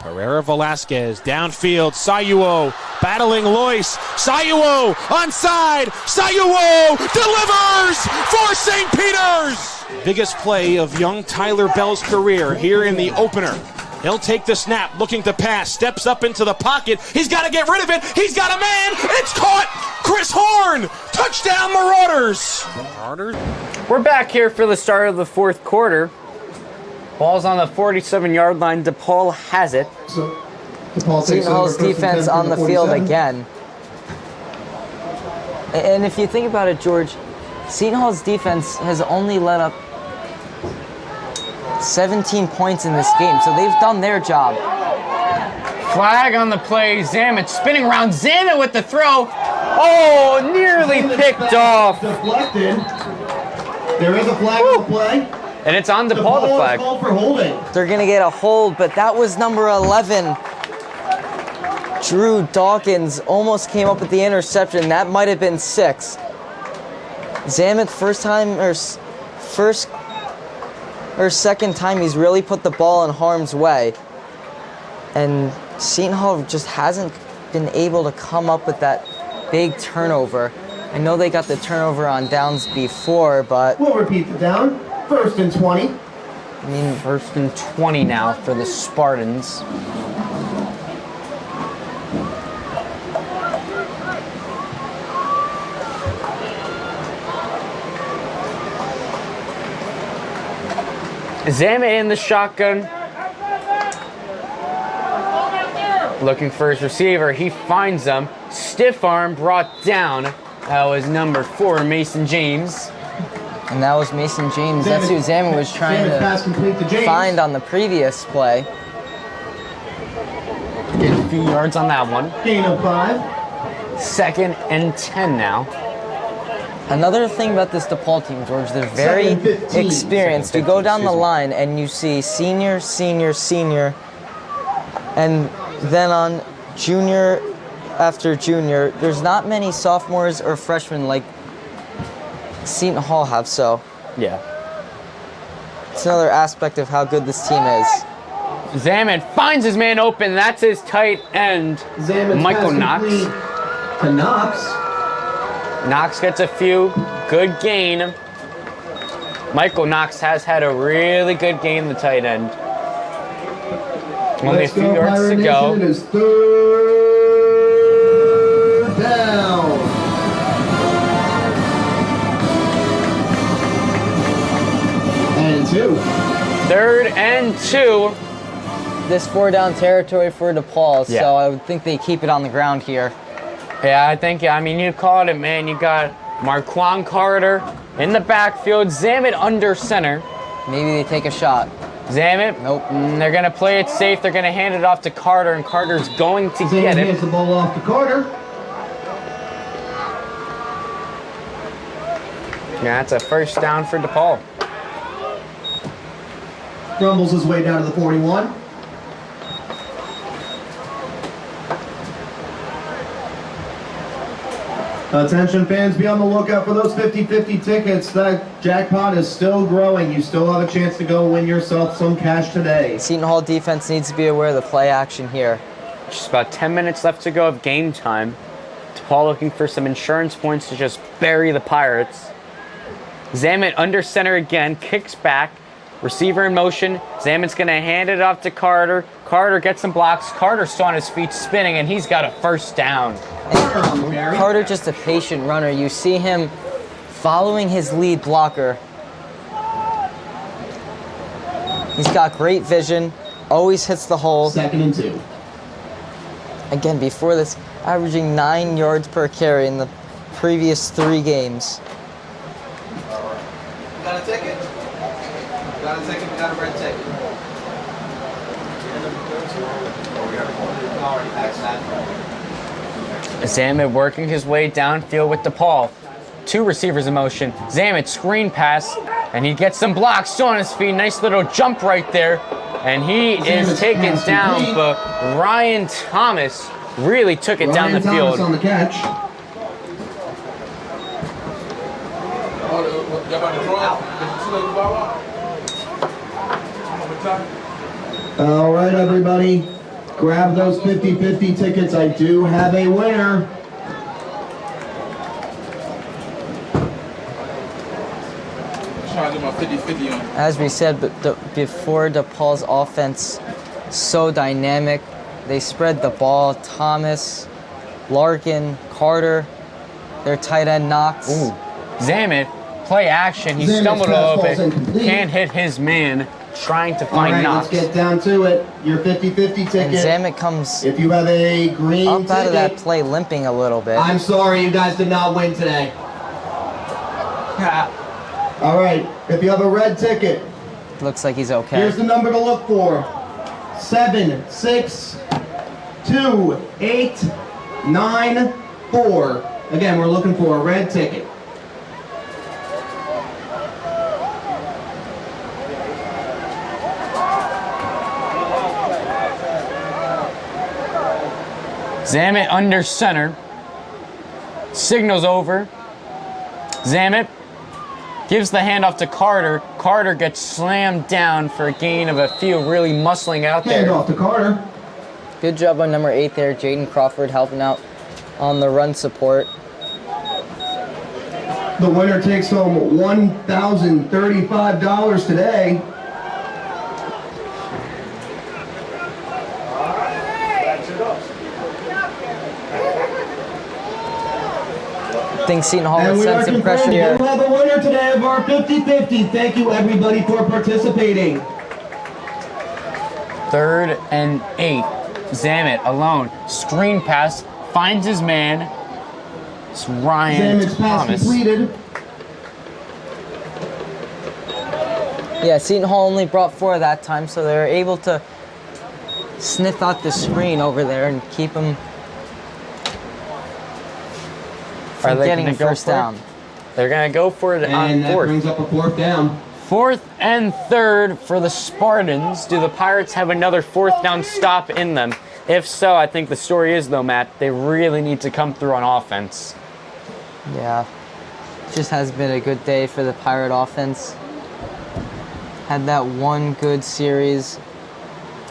Herrera Velasquez downfield. Sayuo battling Lois. Sayuo onside. Sayuo delivers for St. Peter's. Biggest play of young Tyler Bell's career here in the opener. He'll take the snap, looking to pass, steps up into the pocket. He's got to get rid of it. He's got a man. It's caught. Chris Horn. Touchdown Marauders. We're back here for the start of the 4th quarter. Ball's on the 47-yard line. DePaul has it. So, Seton Hall's defense on the field again. And if you think about it, George, Seton Hall's defense has only let up 17 points in this game, so they've done their job. Flag on the play. Zamet spinning around. Zamet with the throw. Oh, nearly picked off. Deflected. There is a flag on the play. And it's on DePaul, the flag. Called for holding. They're going to get a hold, but that was number 11. Drew Dawkins almost came up with the interception. That might have been 6. Zamet, second time he's really put the ball in harm's way. And Seton Hall just hasn't been able to come up with that big turnover. I know they got the turnover on downs before, but... We'll repeat the down. 1st and 20. I mean, 1st and 20 now for the Spartans. Zamet in the shotgun. Looking for his receiver. He finds them. Stiff arm brought down. That was number 4, Mason James. And that was Mason James. That's who Zamet was trying to find on the previous play. Get a few yards on that one. Gain of 5. 2nd and 10 now. Another thing about this DePaul team, George, they're very experienced. You go down the line and you see senior, senior, senior, and then on junior after junior, there's not many sophomores or freshmen like Seton Hall have, so yeah. It's another aspect of how good this team is. Zamet finds his man open. That's his tight end, Michael Knox. To Knox. Knox gets a few. Good gain. Michael Knox has had a really good game, the tight end. Only a few yards to go. It is 3rd down. And 2. 3rd and 2. This 4-down territory for DePaul, Yeah. so I would think they keep it on the ground here. Yeah, I think, I mean, you called it, man. You got Marquand Carter in the backfield. Zamet under center. Maybe they take a shot. Zamet. Nope. They're going to play it safe. They're going to hand it off to Carter, and Carter's going to Zamet get it. hands the ball off to Carter. Yeah, that's a 1st down for DePaul. Grumbles his way down to the 41. Attention fans, be on the lookout for those 50-50 tickets. That jackpot is still growing. You still have a chance to go win yourself some cash today. Seton Hall defense needs to be aware of the play action here. Just about 10 minutes left to go of game time. DePaul looking for some insurance points to just bury the Pirates. Zamet under center again, kicks back. Receiver in motion. Zamet's going to hand it off to Carter. Carter gets some blocks. Carter's still on his feet spinning, and he's got a 1st down. And Carter just a patient runner. You see him following his lead blocker. He's got great vision, always hits the hole. 2nd and 2. Again, before this, averaging 9 yards per carry in the previous 3 games. Got a ticket? Got a ticket, we got a red ticket. Zamet working his way downfield with DePaul. 2 receivers in motion. Zamet screen pass, and he gets some blocks. Still on his feet. Nice little jump right there. And he is taken down, but Ryan Thomas really took it down the field. On the catch. All right, everybody. Grab those 50-50 tickets. I do have a winner. As we said, before DePaul's offense, so dynamic. They spread the ball. Thomas, Larkin, Carter, their tight end Knox. Ooh. Zamet, play action. He stumbled a little bit. Can't hit his man. Trying to find Knox. Let's get down to it. Your 50-50 ticket. And Zamet comes if you have a green up ticket, out of that play limping a little bit. I'm sorry, you guys did not win today. All right, if you have a red ticket, looks like he's okay. Here's the number to look for: 7, 6, 2, 8, 9, 4. Again, we're looking for a red ticket. Zamet under center. Signals over. Zamet gives the handoff to Carter. Carter gets slammed down for a gain of a few, really muscling out there. Handoff to Carter. Good job on number 8 there, Jaden Crawford, helping out on the run support. The winner takes home $1,035 today. I think Seton Hall would send some pressure here. We have a winner today of our 50-50. Thank you, everybody, for participating. 3rd and 8. Zamet alone. Screen pass. Finds his man. It's Ryan Zamet's pass Thomas. completed. Yeah, Seton Hall only brought 4 that time, so they were able to sniff out the screen over there and keep him from getting a first down. They're going to go for it on And that 4th. brings up a 4th down. 4th and 3rd for the Spartans. Do the Pirates have another 4th down stop in them? If so, I think the story is, though, Matt, they really need to come through on offense. Yeah, just has been a good day for the Pirate offense. Had that one good series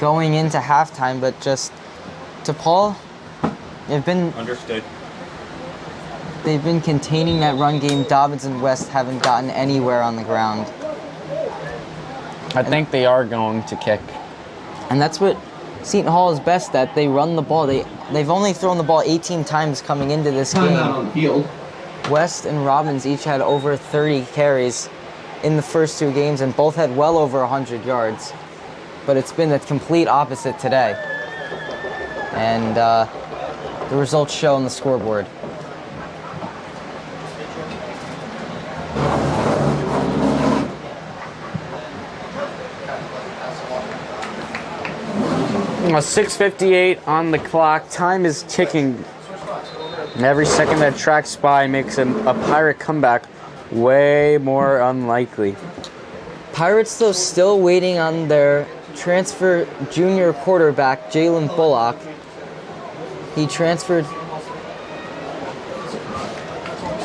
going into halftime, but just DePaul, they've been containing that run game. Dobbins and West haven't gotten anywhere on the ground. I think they are going to kick. And that's what Seton Hall is best at. They run the ball. They've only thrown the ball 18 times coming into this game. On the field. West and Robbins each had over 30 carries in the first 2 games, and both had well over 100 yards. But it's been the complete opposite today. And the results show on the scoreboard. Well, 6:58 on the clock. Time is ticking. And every second that tracks by makes a Pirate comeback way more unlikely. Pirates, though, still waiting on their transfer junior quarterback, Jalen Bullock. He transferred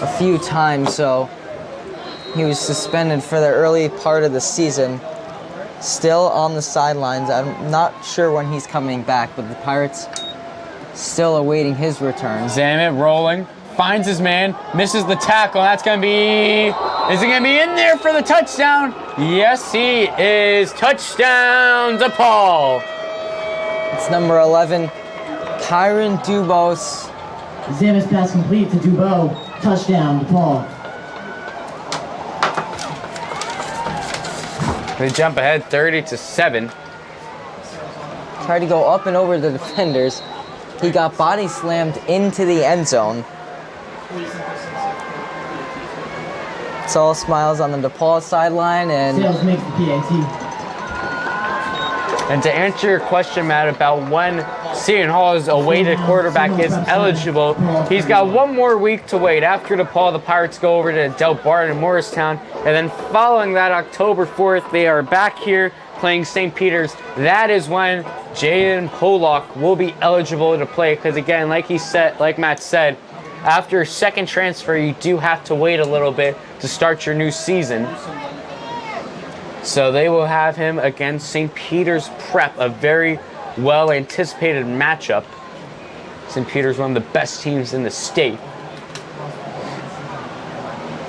a few times, so he was suspended for the early part of the season. Still on the sidelines. I'm not sure when he's coming back, but the Pirates still awaiting his return. Zamet rolling, finds his man, misses the tackle. That's going to be... Is he going to be in there for the touchdown? Yes, he is. Touchdown, DePaul. It's number 11, Kyron Dubose. Zamet's pass complete to Dubois. Touchdown, DePaul. They jump ahead 30-7. Tried to go up and over the defenders. He got body slammed into the end zone. It's all smiles on the DePaul sideline, and Sales makes the PAT. And to answer your question, Matt, about when Seton Hall's awaited quarterback is eligible, he's got 1 more week to wait. After DePaul, the Pirates go over to Del Barton and Morristown, and then following that, October 4th, they are back here playing St. Peter's. That is when Jaden Pollock will be eligible to play, because again, like Matt said, after second transfer, you do have to wait a little bit to start your new season. So they will have him against St. Peter's Prep, a very well-anticipated matchup. St. Peter's one of the best teams in the state.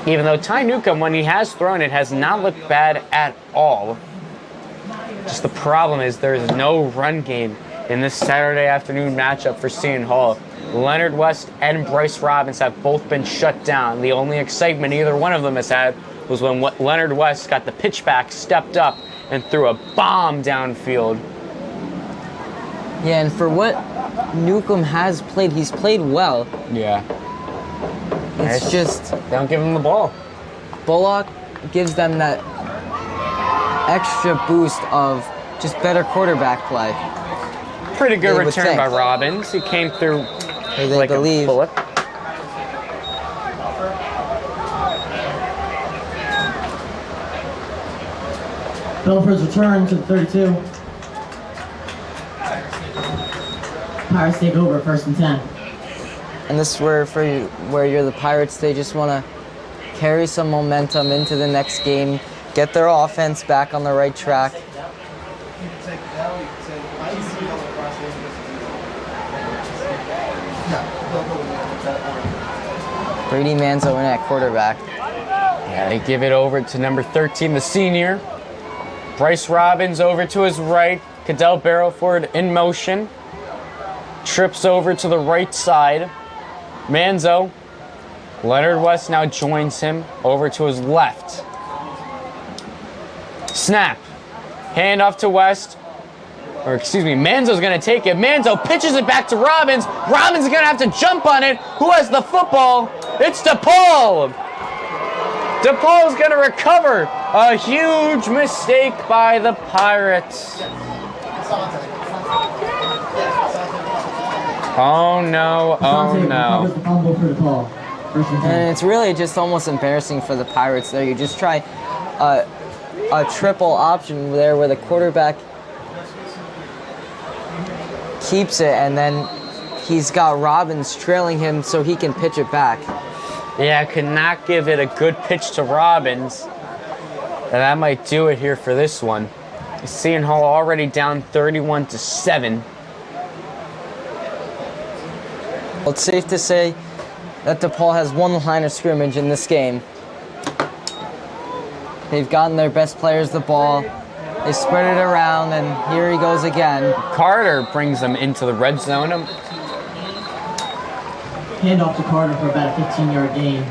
Even though Ty Newcomb, when he has thrown it, has not looked bad at all. Just the problem is there is no run game in this Saturday afternoon matchup for Seton Hall. Leonard West and Bryce Robbins have both been shut down. The only excitement either one of them has had was when Leonard West got the pitch back, stepped up, and threw a bomb downfield. yeah, and for what Newcomb has played, he's played well. Yeah. It's just they don't give him the ball. Bullock gives them that extra boost of just better quarterback play. Pretty good return by Robbins. He came through like a bullet. Belford's return to the 32. Pirates take over, 1st and 10. And this is where you're the Pirates. They just want to carry some momentum into the next game, get their offense back on the right track. Brady Manzo in at quarterback. Yeah, they give it over to number 13, the senior. Bryce Robbins over to his right. Cadell Barrowford in motion. Trips over to the right side. Manzo. Leonard West now joins him over to his left. Snap. Hand off to West. Or excuse me, Manzo's going to take it. Manzo pitches it back to Robbins. Robbins is going to have to jump on it. Who has the football? It's DePaul. DePaul's going to recover. A huge mistake by the Pirates. Oh no, oh no. And it's really just almost embarrassing for the Pirates there. You just try a triple option there where the quarterback keeps it, and then he's got Robbins trailing him so he can pitch it back. Yeah, could not give it a good pitch to Robbins. And that might do it here for this one. Seton Hall already down 31-7. Well, it's safe to say that DePaul has one line of scrimmage in this game. They've gotten their best players the ball. They spread it around, and here he goes again. Carter brings them into the red zone. Hand off to Carter for about a 15-yard gain.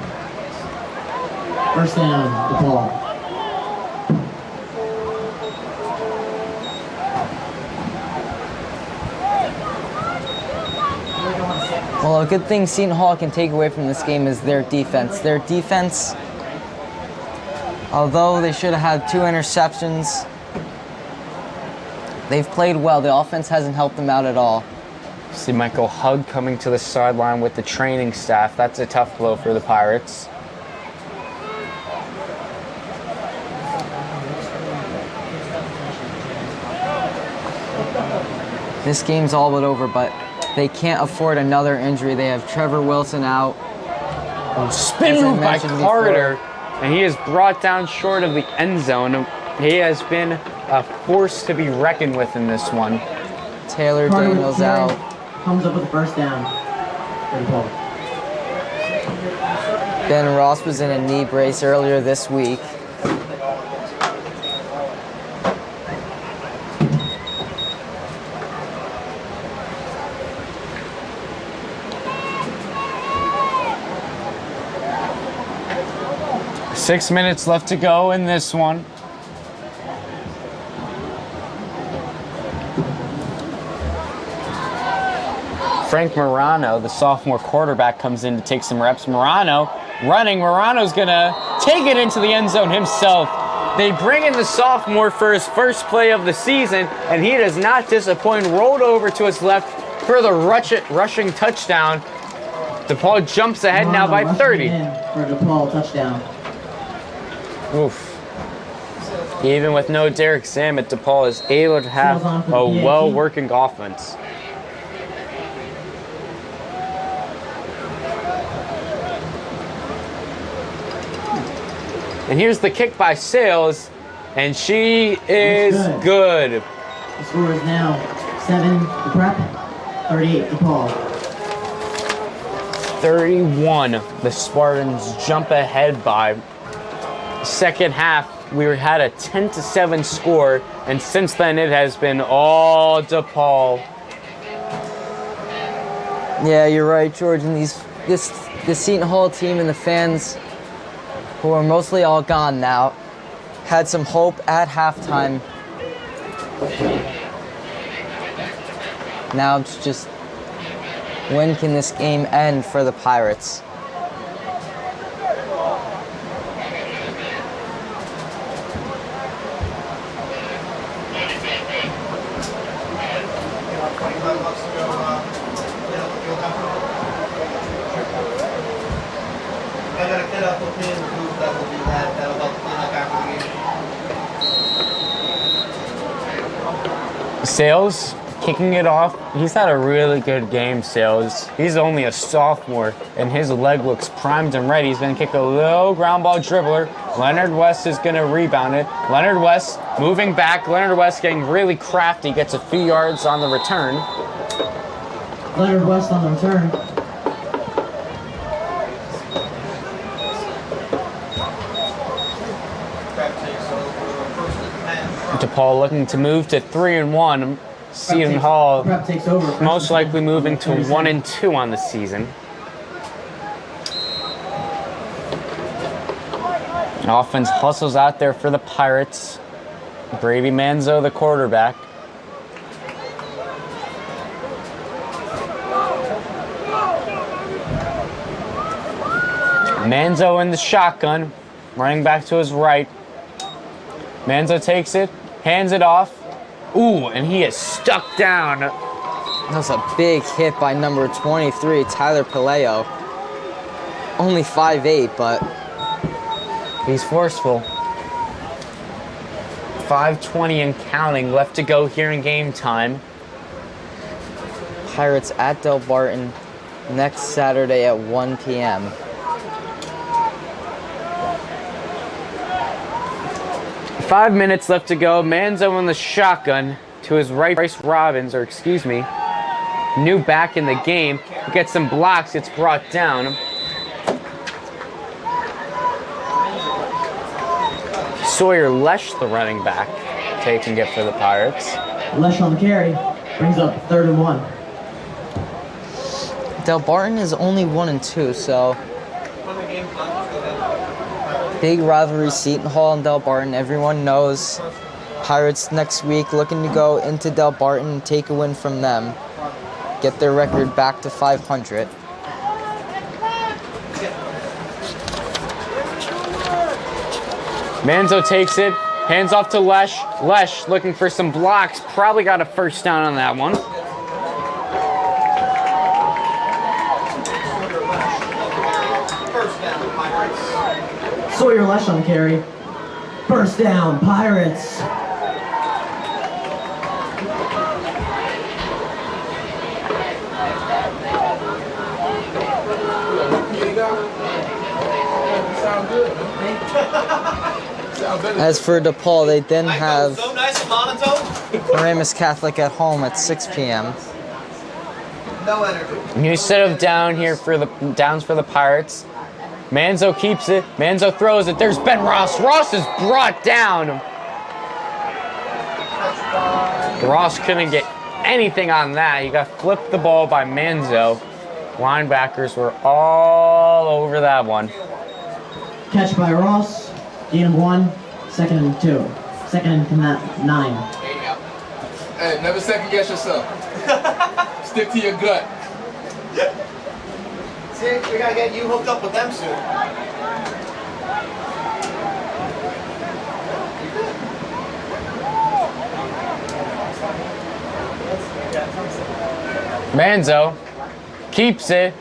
First down, DePaul. Well, a good thing Seton Hall can take away from this game is their defense. Their defense, although they should have had 2 interceptions, they've played well. The offense hasn't helped them out at all. See Michael Hugg coming to the sideline with the training staff. That's a tough blow for the Pirates. This game's all but over, but they can't afford another injury. They have Trevor Wilson out. Spin move by Carter, and he is brought down short of the end zone. He has been a force to be reckoned with in this one. Taylor Daniels out. Comes up with a first down. Ben Ross was in a knee brace earlier this week. Six minutes left to go in this one. Frank Morano, the sophomore quarterback, comes in to take some reps. Morano running. Morano's going to take it into the end zone himself. They bring in the sophomore for his first play of the season, and he does not disappoint. Rolled over to his left for the rushing touchdown. DePaul jumps ahead now by 30. For DePaul touchdown. Oof. Even with no Derek Sam, DePaul is able to have a well-working offense. And here's the kick by Sales, and she is good. The score is now 7 to Prep, 38 DePaul. 31. The Spartans jump ahead by. Second half, we had a 10-7 score, and since then it has been all DePaul. Yeah, you're right, George. And this Seton Hall team and the fans, who are mostly all gone now, had some hope at halftime. Now it's just, when can this game end for the Pirates? Sales kicking it off. He's had a really good game, Sales. He's only a sophomore, and his leg looks primed and ready. He's going to kick a low ground ball dribbler. Leonard West is going to rebound it. Leonard West moving back. Leonard West getting really crafty. Gets a few yards on the return. Leonard West on the return. DePaul looking to move to 3-1. Seton Hall most likely moving to 1-2 on the season. Offense hustles out there for the Pirates. Brady Manzo, the quarterback. Manzo in the shotgun, running back to his right. Manzo takes it, hands it off. Ooh, and he is stuck down. That was a big hit by number 23, Tyler Palayo. Only 5'8", but he's forceful. 5:20 and counting left to go here in game time. Pirates at Del Barton next Saturday at 1 p.m. Five minutes left to go. Manzo in the shotgun to his right. Bryce Robbins, or excuse me, new back in the game. He gets some blocks. It's brought down. Sawyer Lesh, the running back, taking it for the Pirates. Lesh on the carry. Brings up 3rd and 1. Del Barton is only 1-2, so big rivalry, Seton Hall and Del Barton. Everyone knows Pirates next week looking to go into Del Barton and take a win from them. Get their record back to 500. Manzo takes it, hands off to Lesh. Lesh looking for some blocks. Probably got a first down on that one. Sawyer Lesh on the carry. First down, Pirates. As for DePaul, they then have Paramus Catholic at home at 6 p.m. New set of downs for the Pirates. Manzo keeps it. Manzo throws it. There's Ben Ross. Ross is brought down. Ross couldn't get anything on that. He got flipped the ball by Manzo. Linebackers were all over that one. Catch by Ross. Gain of 1. 2nd and 2. 2nd and 9. Hey, never second guess yourself. Stick to your gut. See, we gotta get you hooked up with them soon. Manzo keeps it.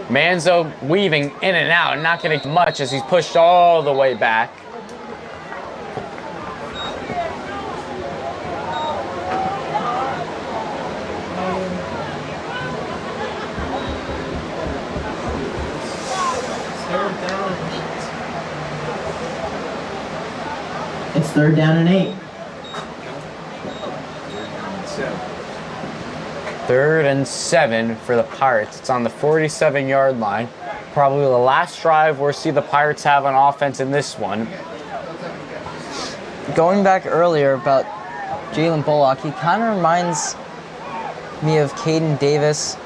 Manzo weaving in and out, not getting much as he's pushed all the way back. It's 3rd down and 8. 3rd and 7 for the Pirates. It's on the 47-yard line. Probably the last drive we'll see the Pirates have on offense in this one. Going back earlier about Jalen Bullock, he kind of reminds me of Caden Davis.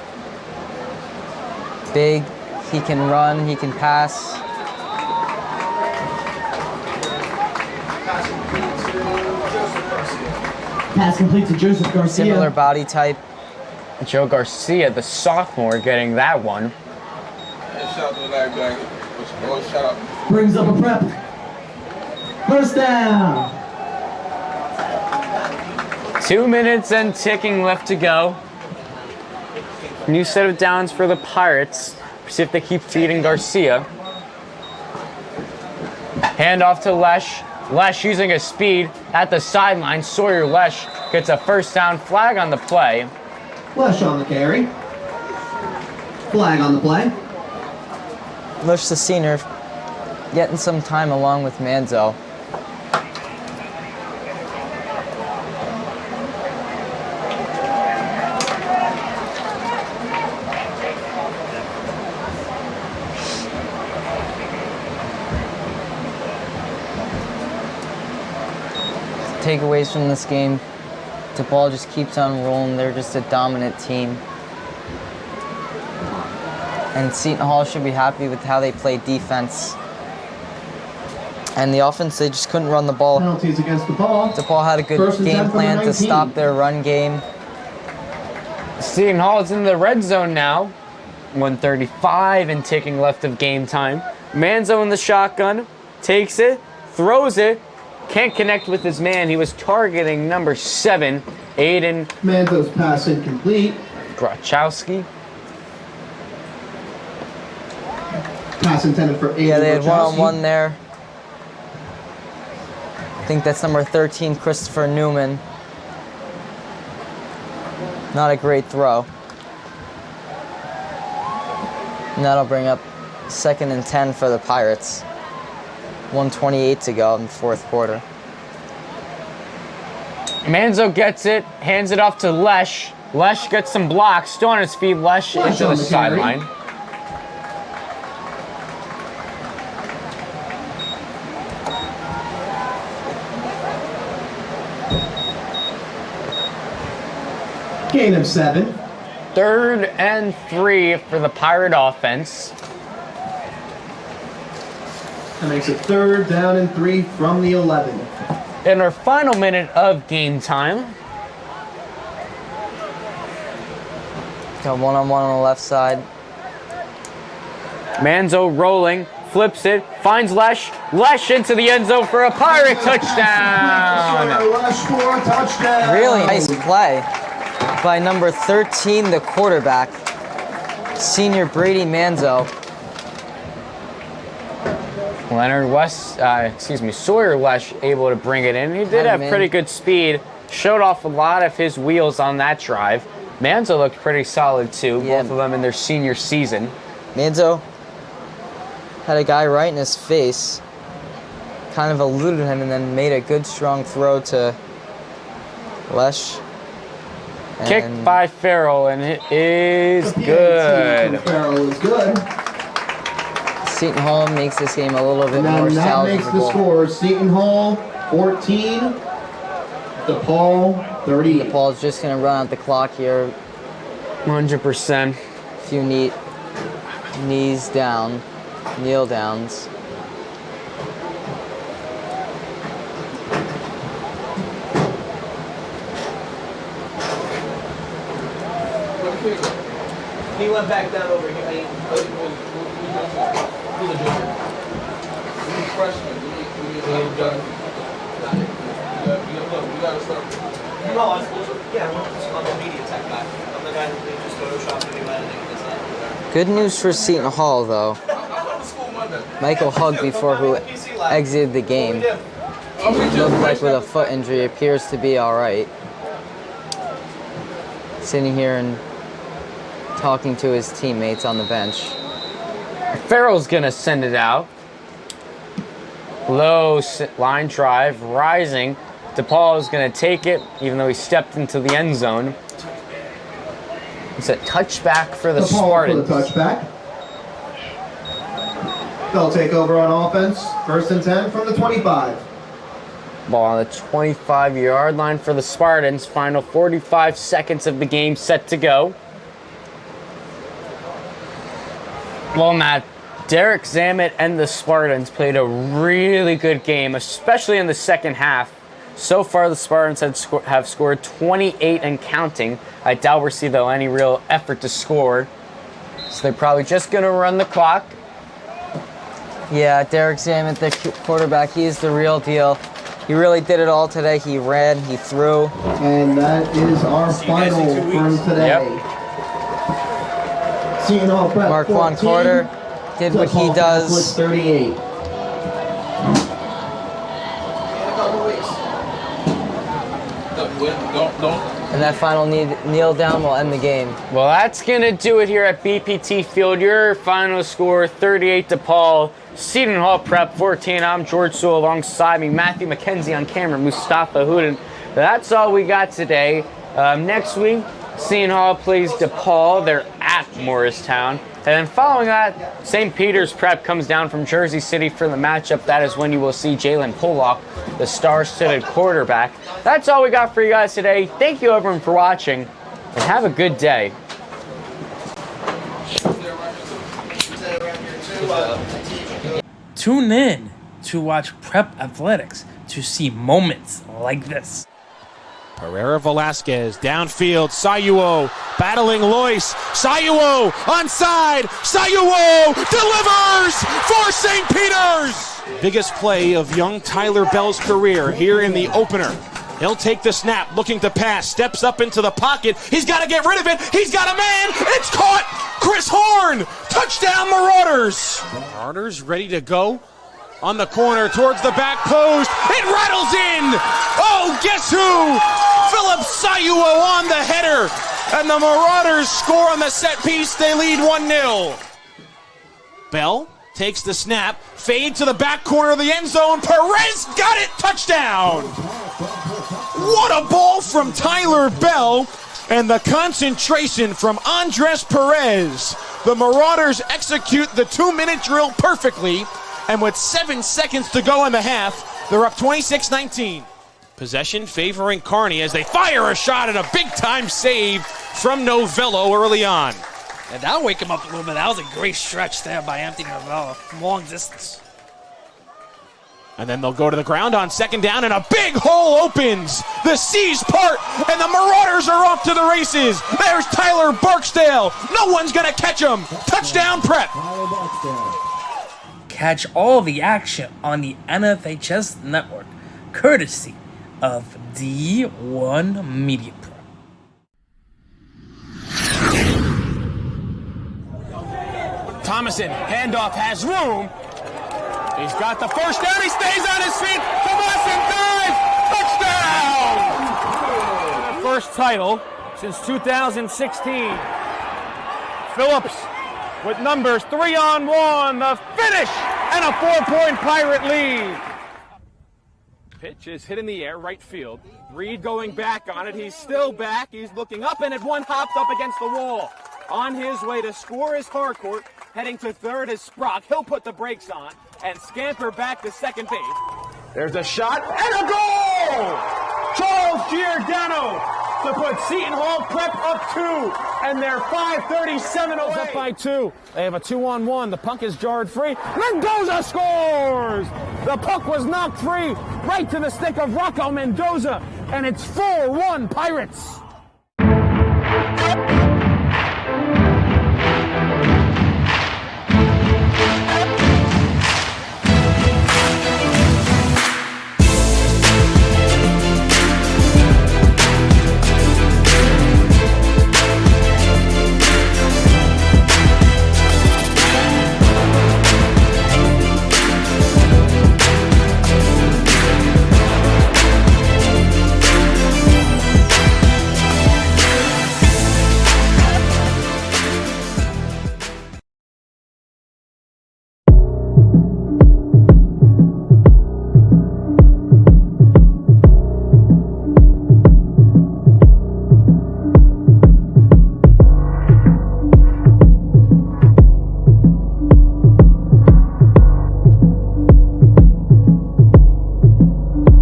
Big, he can run, he can pass. Pass complete to Joseph Garcia. Similar body type. Joe Garcia, the sophomore, getting that one. Brings up a prep. First down. 2 minutes and ticking left to go. New set of downs for the Pirates. See if they keep feeding Garcia. Hand off to Lesh. Lesh using his speed at the sideline. Sawyer Lesh gets a first down, flag on the play. Lesh on the carry. Flag on the play. Lesh, the senior, getting some time along with Manzo. Takeaways from this game, DePaul just keeps on rolling. They're just a dominant team. And Seton Hall should be happy with how they play defense. And the offense, they just couldn't run the ball. Penalties against DePaul. DePaul had a good game plan to stop their run game. Seton Hall is in the red zone now. 1:35 and ticking left of game time. Manzo in the shotgun, takes it, throws it, can't connect with his man. He was targeting number 7, Aiden. Manzo's pass incomplete. Grachowski. Pass intended for Aiden. Yeah, they had Grachowski. one-on-one there. I think that's number 13, Christopher Newman. Not a great throw. And that'll bring up 2nd and 10 for the Pirates. 1:28 to go in the 4th quarter. Manzo gets it, hands it off to Lesh. Lesh gets some blocks, still on his feet. Lesh into the sideline. Gain of 7. 3rd and 3 for the Pirate offense. That makes it 3rd down and 3 from the 11. In our final minute of game time. Got one-on-one on the left side. Manzo rolling, flips it, finds Lesh. Lesh into the end zone for a Pirate touchdown. Lesh for a touchdown. Really nice play by number 13, the quarterback, senior Brady Manzo. Sawyer Lesh able to bring it in. He did have pretty good speed, showed off a lot of his wheels on that drive. Manzo looked pretty solid too, both of them in their senior season. Manzo had a guy right in his face, kind of eluded him, and then made a good strong throw to Lesh. Kicked by Farrell, and it is good. Farrell is good. Seton Hall makes this game a little bit more salvageable. That makes the score. Seton Hall 14, DePaul 30. DePaul's just going to run out the clock here. 100%. A few neat knees down, kneel downs. He went back down over here. He's a junior. He's a freshman. We gotta start. No, I'm supposed to. Yeah, I'm a media tech guy. I'm the guy who just Photoshop and do editing and this and that. Good news for Seton Hall, though. Michael Hugby, who exited the game, looked like with a foot injury, appears to be all right. Sitting here and talking to his teammates on the bench. Farrell's gonna send it out. Low line drive, rising. DePaul is gonna take it, even though he stepped into the end zone. It's a touchback for the Spartans. For the touchback. They'll take over on offense. 1st and 10 from the 25. Ball on the 25-yard line for the Spartans. Final 45 seconds of the game set to go. Well, Matt, Derek Zammit and the Spartans played a really good game, especially in the second half. So far, the Spartans have scored 28 and counting. I doubt we'll see, though, any real effort to score. So they're probably just going to run the clock. Yeah, Derek Zammit, the quarterback, he is the real deal. He really did it all today. He ran, he threw. And that is our final from today. Yep. Seton Hall Prep Marquand 14, Carter did what he does. 38. And that final kneel down will end the game. Well, that's going to do it here at BPT Field. Your final score, 38 DePaul. Seton Hall Prep 14. I'm George Sewell, alongside me, Matthew McKenzie on camera, Mustafa Houden. That's all we got today. Next week, Seton Hall plays DePaul. They're at Morristown. And then following that, St. Peter's Prep comes down from Jersey City for the matchup. That is when you will see Jalen Pollock, the star-studded quarterback. That's all we got for you guys today. Thank you, everyone, for watching, and have a good day. Tune in to watch Prep Athletics to see moments like this. Herrera Velasquez downfield. Sayuo battling Lois. Sayuo onside. Sayuo delivers for St. Peter's. Biggest play of young Tyler Bell's career here in the opener. He'll take the snap, looking to pass, steps up into the pocket. He's got to get rid of it. He's got a man. It's caught. Chris Horn. Touchdown Marauders. Marauders ready to go. On the corner towards the back post. It rattles in. Oh, guess who? Philip Sayuo on the header. And the Marauders score on the set piece. They lead 1-0. Bell takes the snap. Fade to the back corner of the end zone. Perez got it. Touchdown. What a ball from Tyler Bell. And the concentration from Andres Perez. The Marauders execute the 2-minute drill perfectly. And with 7 seconds to go in the half, they're up 26-19. Possession favoring Kearney as they fire a shot and a big-time save from Novello early on. And that'll wake him up a little bit. That was a great stretch there by Anthony Novello from long distance. And then they'll go to the ground on second down, and a big hole opens. The seas part, and the Marauders are off to the races. There's Tyler Barksdale. No one's going to catch him. Touchdown Prep. Catch all the action on the NFHS network, courtesy of D1 Media Pro. Thomason, handoff, has room. He's got the first down. He stays on his feet. Thomason dives. Touchdown! First title since 2016. Phillips with numbers 3-on-1, the finish, and a 4-point Pirate lead. Pitch is hit in the air, right field. Reed going back on it. He's still back. He's looking up, and it one hops up against the wall. On his way to score is Harcourt. Heading to third is Sprock. He'll put the brakes on and scamper back to second base. There's a shot and a goal! Charles Giordano to put Seton Hall Prep up 2, and they're 5:37 away. Up by 2. They have a 2-on-1. The puck is jarred free. Mendoza scores! The puck was knocked free right to the stick of Rocco Mendoza, and it's 4-1 Pirates.